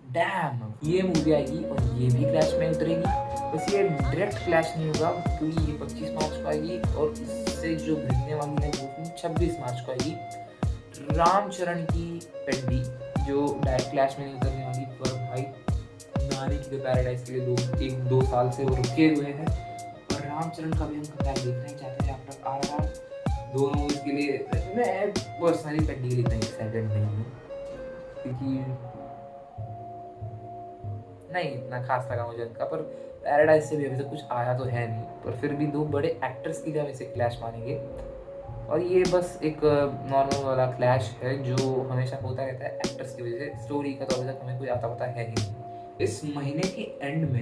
डैम। ये मूवी आएगी और ये भी क्लैश में उतरेगी। बस ये डायरेक्ट क्लैश नहीं होगा क्योंकि ये 25 मार्च को आएगी और इससे जो भिड़ने वाली है वो 26 मार्च को आएगी। रामचरण की पेड्डी जो डायरेक्ट क्लैश में नहीं उतरने वाली, पर भाई नानी की द पैराडाइज के लिए 1-2 साल से वो रुके हुए हैं और रामचरण का भी हम कम्बैक देखना ही चाहते हैं आफ्टर RRR। दोनों मूवीज के लिए मैं पर्सनली पेड्डी के लिए इतना एक्साइटेड नहीं हूँ क्योंकि नहीं इतना खास लगा मुझे उनका, पर पैराडाइज से भी अभी तक कुछ आया तो है नहीं, पर फिर भी 2 बड़े एक्टर्स की हम इसे क्लैश मानेंगे। और ये बस एक नॉर्मल वाला क्लैश है जो हमेशा होता रहता है एक्टर्स की वजह से, स्टोरी का तो अभी तक हमें कोई आता पता है ही नहीं। इस महीने के एंड में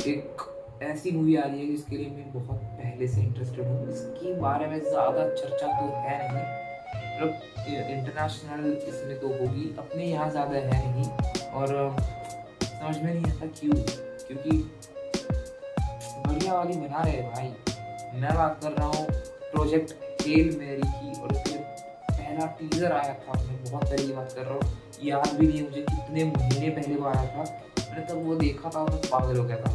एक ऐसी मूवी आ रही है जिसके लिए मैं बहुत पहले से इंटरेस्टेड हूँ। इसके बारे में ज़्यादा चर्चा तो है नहीं, मतलब इंटरनेशनल इसमें तो होगी, अपने यहाँ ज़्यादा है नहीं और समझ में नहीं आता क्यों, क्योंकि बढ़िया वाली बना रहे भाई। मैं बात कर रहा हूँ प्रोजेक्ट हेल मैरी की और उसके पहला टीजर आया था, मैं बहुत पहले की बात कर रहा हूँ, याद भी नहीं मुझे कितने महीने पहले वो आया था, मैंने तब वो देखा था और मैं पागल हो गया था।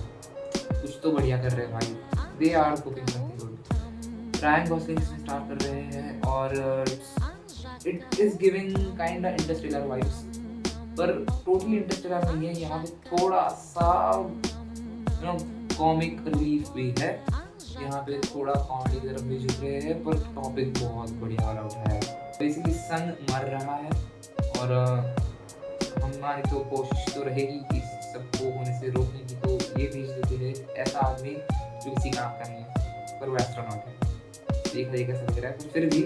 कुछ तो बढ़िया कर रहे हैं भाई, they are cooking something good. Ryan Gosling इसमें स्टार कर रहे हैं और it is giving kind of Interstellar vibes, पर टोटली इंटरस्टेलर नहीं है। यहाँ पे थोड़ा सा कॉमिक रिलीफ भी है, यहाँ पे थोड़ा कॉमेडी की तरफ भी झुक रहे हैं, पर टॉपिक बहुत बढ़िया वाला उठाया है। बेसिकली सन मर रहा है और हमारी तो कोशिश तो रहेगी कि सबको होने से रोकने की, तो ये भेज देते हैं ऐसा आदमी जो किसी काम का नहीं है पर वो एस्ट्रोनॉट है, देख रहे कैसा लग रहा है, तो फिर भी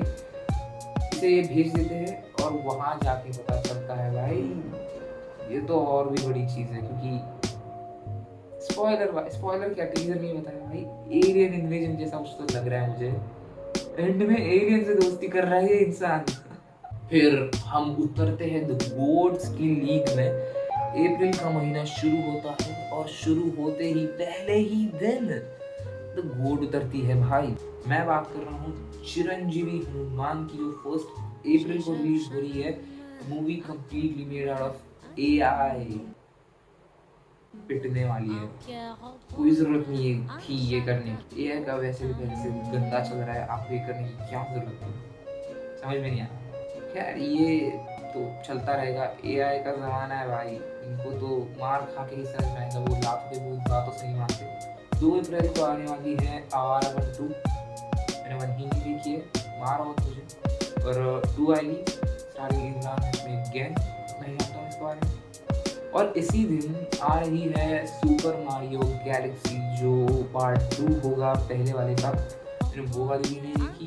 इसे ये भेज देते हैं और वहाँ जाके पता चलता है भाई ये तो और भी बड़ी चीज़ है, क्योंकि स्पॉइलर क्या, टीजर नहीं बताया भाई, एलियन इन्वेजन जैसा कुछ तो लग रहा है मुझे। एंड में एलियन से दोस्ती कर रहा है ये इंसान। फिर हम उतरते हैं द गोड्स की लीग में। अप्रैल का महीना शुरू होता है और शुरू होते ही पहले ही दिन द गोड उतरती है भाई। मैं बात कर रहा हूँ चिरंजीवी हनुमान की, जो 1 अप्रैल को रिलीज हो रही है। Movie completely made out of AI, पिटने वाली है, कोई जरूरत नहीं है थी ये करने की। AI का वैसे भी पहले से गंदा चल रहा है, आपको ये करने की क्या जरूरत थी, समझ में नहीं आया। खैर ये तो चलता रहेगा, AI का ज़माना है भाई, इनको तो मार खा के ही समझ में आएगा, वो लात पे बहुत बातों से नहीं मानते। 2 अप्रैल को आने वाली है आवारा 1 2, मैंने 1 ही नहीं देखी है, मार हो तुझे, और 2 आएगी स्टारिंग इमरान हाशमी अगेन, नहीं जानता हूँ इसके बारे में। और इसी दिन आ रही है सुपर मारियो गैलेक्सी जो पार्ट 2 होगा पहले वाले का। मैंने वो वाली भी नहीं देखी,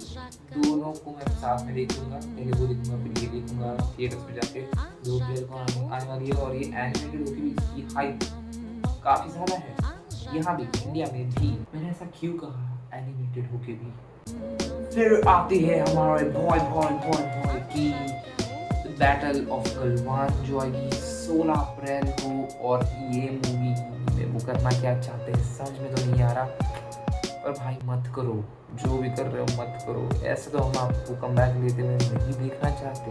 दोनों को मैं साथ में देखूंगा, पहले वो देखूंगा फिर ये देखूंगा थिएटर्स में जाके। 2 अप्रैल को आने वाली है और ये एनिमेटेड होती हुई इसकी हाइप काफ़ी ज़्यादा है यहाँ भी, इंडिया में भी। मैंने ऐसा क्यों कहा एनिमेटेड होके भी। फिर आती है हमारे बॉय की बैटल ऑफ गलवान जो आएगी 16 अप्रैल को। और ये मूवी में वो करना क्या चाहते हैं समझ में तो नहीं आ रहा, पर भाई मत करो, जो भी कर रहे हो मत करो, ऐसे तो हम आपको कमबैक लेते हुए नहीं देखना चाहते।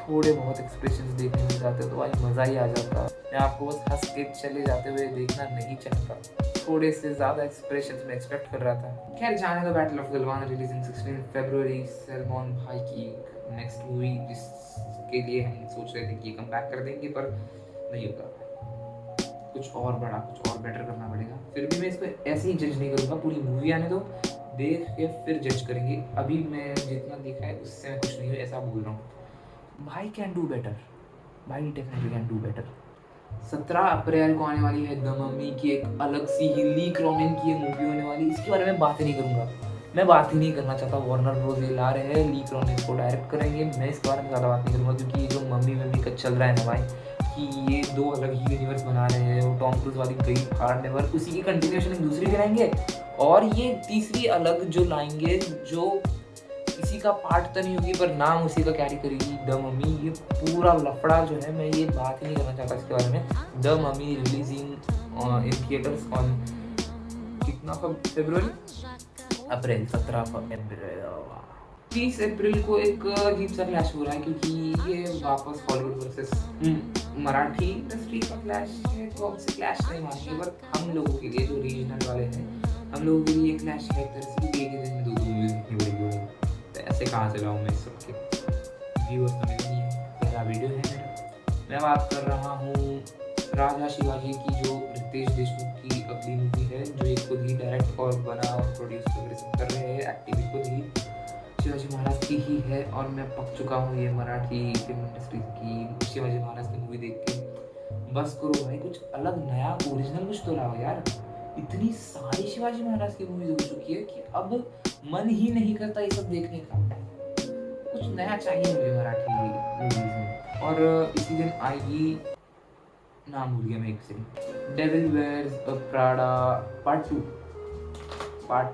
थोड़े बहुत एक्सप्रेशंस देखने मिल जाते तो भाई मज़ा ही आ जाता। मैं आपको बस हंस के चले जाते हुए देखना नहीं चाहता, थोड़े से ज़्यादा एक्सप्रेशंस में एक्सपेक्ट कर रहा था। खैर जाने दो। बैटल ऑफ गलवान रिलीज इन 16 फरवरी। सलमान भाई की नेक्स्ट मूवी जिसके लिए हम सोच रहे थे कि कम बैक कर देंगे, पर नहीं होगा, कुछ और बड़ा, कुछ और बेटर करना पड़ेगा। फिर भी मैं इसको ऐसे ही जज नहीं करूँगा, पूरी मूवी आने दो, देख के फिर जज करेंगे। अभी मैं जितना देखा है उससे मैं खुश नहीं हूँ, ऐसा बोल रहा हूँ। भाई कैन डू बेटर, भाई डेफिनेटली कैन डू बेटर। 17 अप्रैल को आने वाली है द मम्मी की एक अलग सी ली क्रॉनिन की मूवी होने वाली। इसके बारे में बात ही नहीं करूँगा, मैं बात ही नहीं करना चाहता। वार्नर ब्रोस ये ला रहे हैं, ली क्रॉनिन को डायरेक्ट करेंगे, मैं इसके बारे में ज़्यादा बात नहीं करूँगा, क्योंकि ये जो मम्मी का चल रहा है ना भाई, कि ये दो अलग ही यूनिवर्स बना रहे हैं। वो टॉम क्रूज वाली गई फाड़ने पर उसी की कंटिन्यूएशन एक दूसरी भी लाएंगे, और ये तीसरी अलग जो लाएंगे जो किसी का पार्ट तो नहीं होगी पर नाम उसी का कैरी करेगी, द मम्मी। ये पूरा लफड़ा जो है, मैं ये बात ही नहीं करना चाहता इसके बारे में। The mummy releasing in theatres on कितना फरवरी, अप्रैल 17 अप्रैल। 30 अप्रैल को एक अजीब सा क्लैश हो रहा है, क्योंकि ये वापस हॉलीवुड वर्सेस मराठी इंडस्ट्री का क्लैश है। तो अब से क्लैश नहीं मानेंगे, पर हम लोगों के लिए जो रीजनल वाले हैं, हम लोगों के लिए ये क्लैश है। तरह से एक ही दिन में दो मूवीज देखनी पड़ेगी, तो ऐसे कहाँ से लाऊँ मैं सबके व्यूअर्स, तो मेरे नहीं है, पहला वीडियो है मेरा। मैं बात कर रहा हूँ राजा शिवाजी की, जो रितेश देशमुख की अगली मूवी है, जो एक खुद ही डायरेक्ट और बना और प्रोड्यूस वगैरह कर रहे हैं। एक्टिंग खुद ही शिवाजी महाराज की ही है, और मैं पक चुका हूँ ये मराठी फिल्म इंडस्ट्री की शिवाजी महाराज की मूवी देख के। बस करो भाई, कुछ अलग नया ओरिजिनल कुछ तो लाओ यार। इतनी सारी शिवाजी महाराज की मूवीज हो चुकी है कि अब मन ही नहीं करता ये सब देखने का। कुछ नया चाहिए मुझे मराठी मूवीज में। और इसी दिन आएगी, नाम भूल गया मैं, एक से Devil Wears a Prada part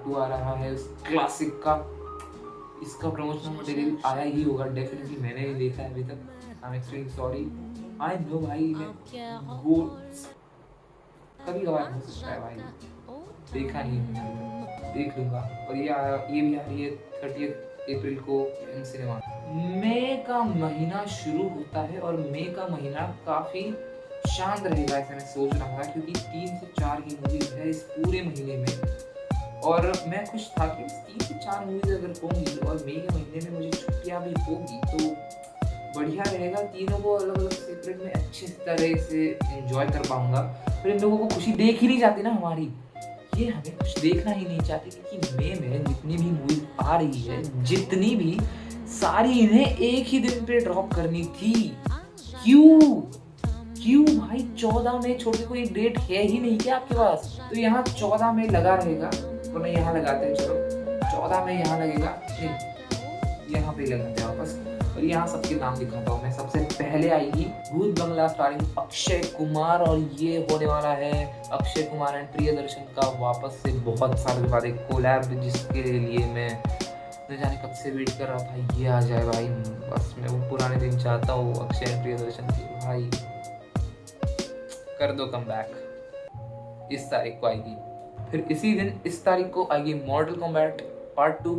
2 आ रहा है उस क्लासिक का। इसका प्रमोशनल मटेरियल आया ही होगा डेफिनेटली, मैंने नहीं देखा है अभी तक। I am extremely sorry. I know भाई, मैं कभी कभार हो सकता है भाई, देखा नहीं है, देख लूंगा। और ये भी आ रही है 30 अप्रैल को इन सिनेमा। मई का महीना शुरू होता है, और मई का महीना काफ़ी शांत रहेगा ऐसा मैं सोच रहा था, क्योंकि 3 से 4 की मूवीज है इस पूरे महीने में। और मैं खुश था कि 3 से 4 मूवीज अगर होंगी और मई के महीने में मुझे छुट्टियाँ भी होगी तो बढ़िया रहेगा। तीनों को अलग अलग सेपरेट में अच्छी तरह से एंजॉय कर पाऊंगा। फिर इन लोगों को खुशी देख ही नहीं जाती ना हमारी, ये हमें कुछ देखना ही नहीं चाहते, क्योंकि मई में जितनी भी मूवीज आ रही है, जितनी भी सारी इन्हें एक ही दिन पे ड्रॉप करनी थी। क्यों भाई, 14 मई छोड़ के कोई डेट है ही नहीं क्या आपके पास? तो यहाँ 14 मई लगा रहेगा, तो नहीं यहाँ लगाते हैं, चलो 14 मई यहाँ लगेगा, नहीं यहाँ पे लगाते हैं वापस। और यहाँ सबके नाम दिखाता हूँ मैं। सबसे पहले आएगी भूत बंगला स्टारिंग अक्षय कुमार, और ये होने वाला है अक्षय कुमार एंड प्रियदर्शन का वापस से बहुत सालों के बाद एक कोलैब, जिसके लिए मैं न जाने कब से वेट कर रहा था। ये आ जाए भाई, बस मैं वो पुराने दिन चाहता हूँ अक्षय एंड प्रियदर्शन की। भाई कर दो कम बैक। इस तारीख को आएगी। फिर इसी दिन इस तारीख को आएगी मॉर्टल कॉम्बैट पार्ट 2।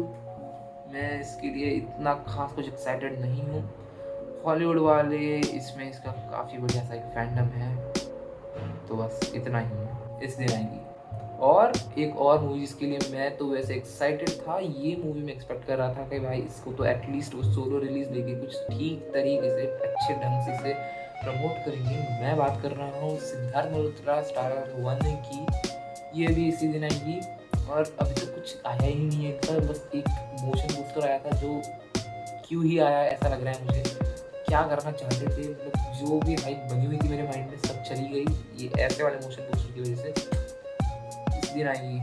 मैं इसके लिए इतना खास कुछ एक्साइटेड नहीं हूँ। हॉलीवुड वाले इसमें इसका काफ़ी बढ़िया सा एक फैंडम है, तो बस इतना ही है। इस दिन आएगी। और एक और मूवी जिसके लिए मैं तो वैसे एक्साइटेड था, ये मूवी में एक्सपेक्ट कर रहा था कि भाई इसको तो एटलीस्ट वो सोलो रिलीज देगी, कुछ ठीक तरीके से अच्छे ढंग से इसे प्रमोट करेंगे। मैं बात कर रहा हूँ सिद्धार्थ मल्होत्रा स्टारर 1 की। ये भी इसी दिन आएगी, और अभी तक कुछ आया ही नहीं है इसका, बस एक मोशन पोस्टर आया था जो क्यों ही आया ऐसा लग रहा है मुझे। क्या करना चाहते थे, मतलब जो भी हाइप बनी हुई थी मेरे माइंड में सब चली गई ये ऐसे वाले मोशन पोस्टर की वजह से। इस दिन आएगी।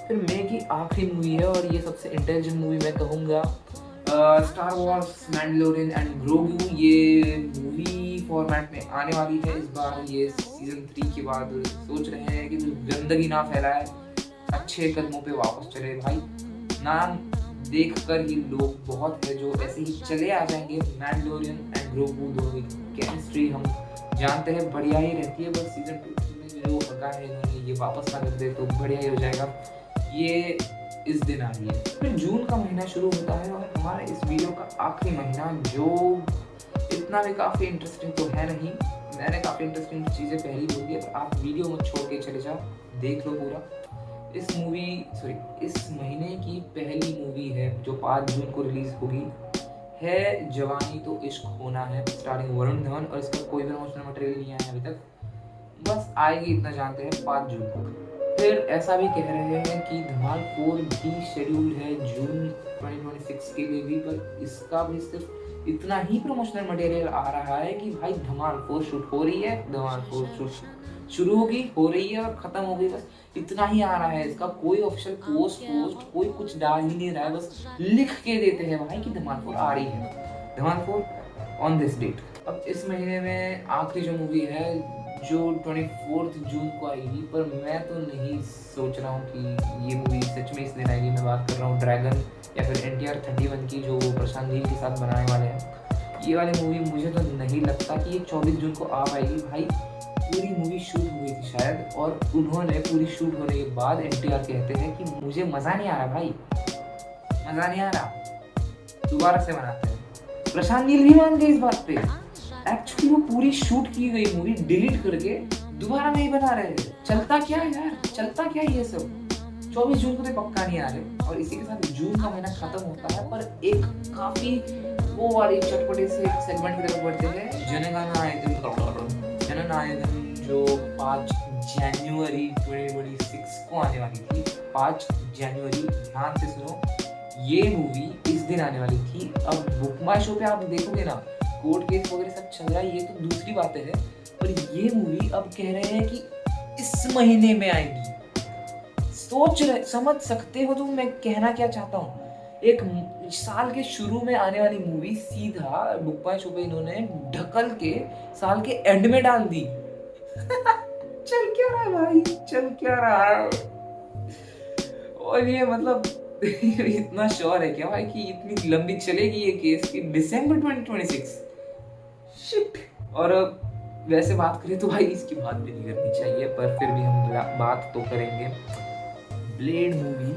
फिर मई की आखिरी मूवी है, और ये सबसे इंटेलिजेंट मूवी मैं कहूँगा, स्टार वॉर्स मैंडलोरियन एंड ग्रोगू। ये मूवी फॉर्मेट में आने वाली है इस बार। ये सीजन 3 के बाद सोच रहे हैं कि गंदगी ना फैलाए, अच्छे कदमों पे वापस चले। भाई नाम देखकर ही लोग बहुत है जो ऐसे ही चले आ जाएंगे। मैंडलोरियन एंड ग्रोगू दोनों की केमिस्ट्री हम जानते हैं बढ़िया ही रहती है, बस सीजन 2 में जो हका है इन्होंने ये वापस ना कर दे तो बढ़िया ही हो जाएगा। ये इस दिन आ रही है। फिर जून का महीना शुरू होता है, और हमारे इस वीडियो का आखिरी महीना जो एक इतना भी काफ़ी इंटरेस्टिंग तो है नहीं। मैंने काफ़ी इंटरेस्टिंग चीज़ें पहले ही बोल दी, तो आप वीडियो मत छोड़ के चले जाओ, देख लो पूरा। इस महीने की पहली मूवी है जो 5 जून को रिलीज़ होगी, है जवानी तो इश्क होना है, स्टारिंग वरुण धवन, और इसका कोई भी प्रमोशनल मटेरियल नहीं आया अभी तक, बस आएगी इतना जानते हैं 5 जून को। फिर ऐसा भी कह रहे हैं कि धमाल 4 भी शेड्यूल्ड है जून 2026 के लिए भी, पर इसका भी सिर्फ इतना ही प्रमोशनल मटेरियल आ रहा है कि भाई धमाल 4 शूट हो रही है, धमाल 4 शूट शुरू होगी, हो रही है और खत्म हो गई, बस इतना ही आ रहा है। इसका कोई ऑफिशियल पोस्ट कोई कुछ डाल ही नहीं रहा है, बस लिख के देते हैं भाई कि धमाल 4 आ रही है, धमाल 4 ऑन दिस डेट। अब इस महीने में आखिरी जो मूवी है जो 24 जून को आएगी, पर मैं तो नहीं सोच रहा हूँ कि ये मूवी सच में इस दिन आएगी। मैं बात कर रहा हूँ ड्रैगन या फिर NTR 31 की, जो प्रशांत नील के साथ बनाने वाले हैं। ये वाली मूवी मुझे तो नहीं लगता कि ये 24 जून को आ पाएगी। भाई पूरी मूवी शूट हुई थी शायद, और उन्होंने पूरी शूट होने के बाद NTR कहते हैं कि मुझे मज़ा नहीं आ रहा भाई, मज़ा नहीं आ रहा, दोबारा से बनाते हैं। प्रशांत नील भी मान गए इस बात पे। एक्चुअली वो पूरी शूट की गई मूवी डिलीट करके दोबारा नहीं बना रहे हैं। चलता क्या है यार, चलता क्या है ये सब। 24 जून को तो पक्का नहीं आ रहे, और इसी के साथ जून का महीना खत्म होता है, पर एक काफी वो वाली चटपटे से एक सेगमेंट की तरफ बढ़ते हैं, जननायकन जो 5 जनवरी 2026 को आने वाली थी। 5 जनवरी, ध्यान से सुनो, ये मूवी इस दिन आने वाली थी। अब बुक माई शो पे आप देखोगे ना, कोर्ट केस वगैरह सब चल रहा है, ये तो दूसरी बातें है, पर ये मूवी अब कह रहे हैं कि इस महीने में आएगी। समझ सकते हो तुम मैं कहना क्या चाहता हूँ। एक साल के शुरू में आने वाली मूवी सीधा बुक माई शो पे इन्होंने ढकल के साल के एंड में डाल दी। चल क्या रहा है भाई, चल क्या रहा है। और ये मतलब इतना श्योर है क्या भाई कि इतनी लंबी चलेगी ये केस कि दिसंबर 2026? शिट। और वैसे बात करें तो भाई इसकी बात भी नहीं करनी चाहिए, पर फिर भी हम बात तो करेंगे। ब्लेड मूवी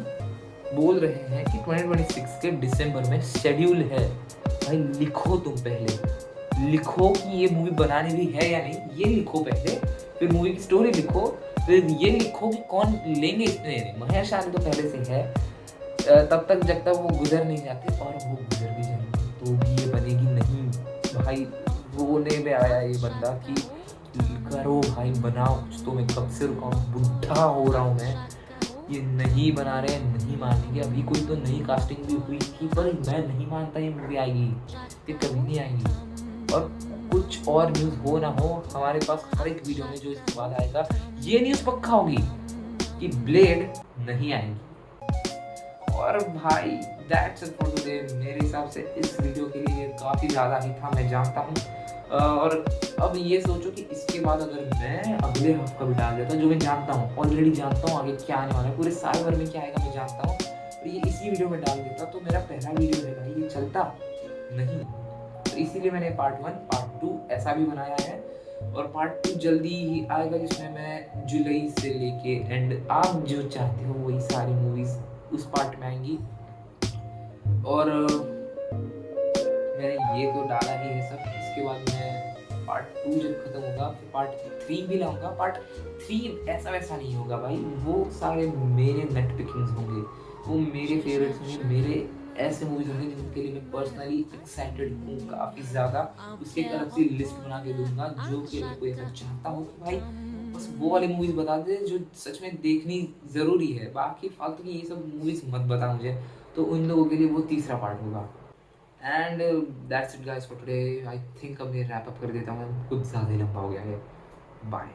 बोल रहे हैं कि 2026 के दिसंबर में शेड्यूल है। भाई लिखो, तुम पहले लिखो कि ये मूवी बनानी भी है या नहीं, ये लिखो पहले, फिर मूवी की स्टोरी लिखो, फिर ये लिखो कि कौन लेंगे इसमें। महेश आनंद तो पहले से है, तब तक जब तक वो गुजर नहीं जाते, और वो गुजर भी जाएंगे तो भी ये बनेगी नहीं। भाई रोने में आया ये बंदा कि करो भाई, बनाओ कुछ। तो मैं कब से रुका हूँ, बुढ़ा हो रहा हूँ मैं, ये नहीं बना रहे, नहीं मानेंगे। अभी कोई तो नई कास्टिंग भी हुई थी, पर मैं नहीं मानता ये मूवी आएगी, ये कभी नहीं आएगी। और कुछ और न्यूज़ हो ना हो, हमारे पास हर एक वीडियो में जो इसके बाद आएगा ये न्यूज़ पक्का होगी कि ब्लेड नहीं आएगी। और भाई दैट्स इट फॉर टुडे। मेरे हिसाब से इस वीडियो के लिए काफ़ी ज़्यादा ही था, मैं जानता हूँ। और अब ये सोचो कि इसके बाद अगर मैं अगले हफ्ते भी डाल देता, जो मैं जानता हूँ, ऑलरेडी जानता हूँ आगे क्या आने वाला है, पूरे साल भर में क्या आएगा मैं जानता हूँ, और ये इसी वीडियो में डाल देता, तो मेरा पहला वीडियो है भाई, ये चलता नहीं। तो इसीलिए मैंने पार्ट 1 पार्ट 2 ऐसा भी बनाया है, और पार्ट 2 जल्दी ही आएगा, जिसमें मैं जुलाई से लेके एंड आप जो चाहते हो वही सारी मूवीज़ उस पार्ट में आएंगी। और मैंने ये तो डाला ही है सब। इसके बाद मैं पार्ट 2 जब खत्म होगा फिर पार्ट 3 भी लाऊंगा। पार्ट 3 ऐसा वैसा नहीं होगा भाई, वो सारे मेरे नेट पिकिंग्स होंगे, वो मेरे फेवरेट्स होंगे, मेरे ऐसे मूवीज होंगे जिनके लिए मैं पर्सनली एक्साइटेड हूँ काफ़ी ज़्यादा। उसकी एक अलग सी लिस्ट बना के दूंगा, जो कि मैं कोई ऐसा चाहता हूँ कि भाई बस वो वाली मूवीज बता दे जो सच में देखनी ज़रूरी है। बाकी फालतू की ये सब मूवीज मत बता मुझे, तो उन लोगों के लिए वो तीसरा पार्ट होगा। And that's it guys for today. I think अब मैं रैप अप कर देता हूँ, कुछ ज़्यादा ही लंबा हो गया है। बाय।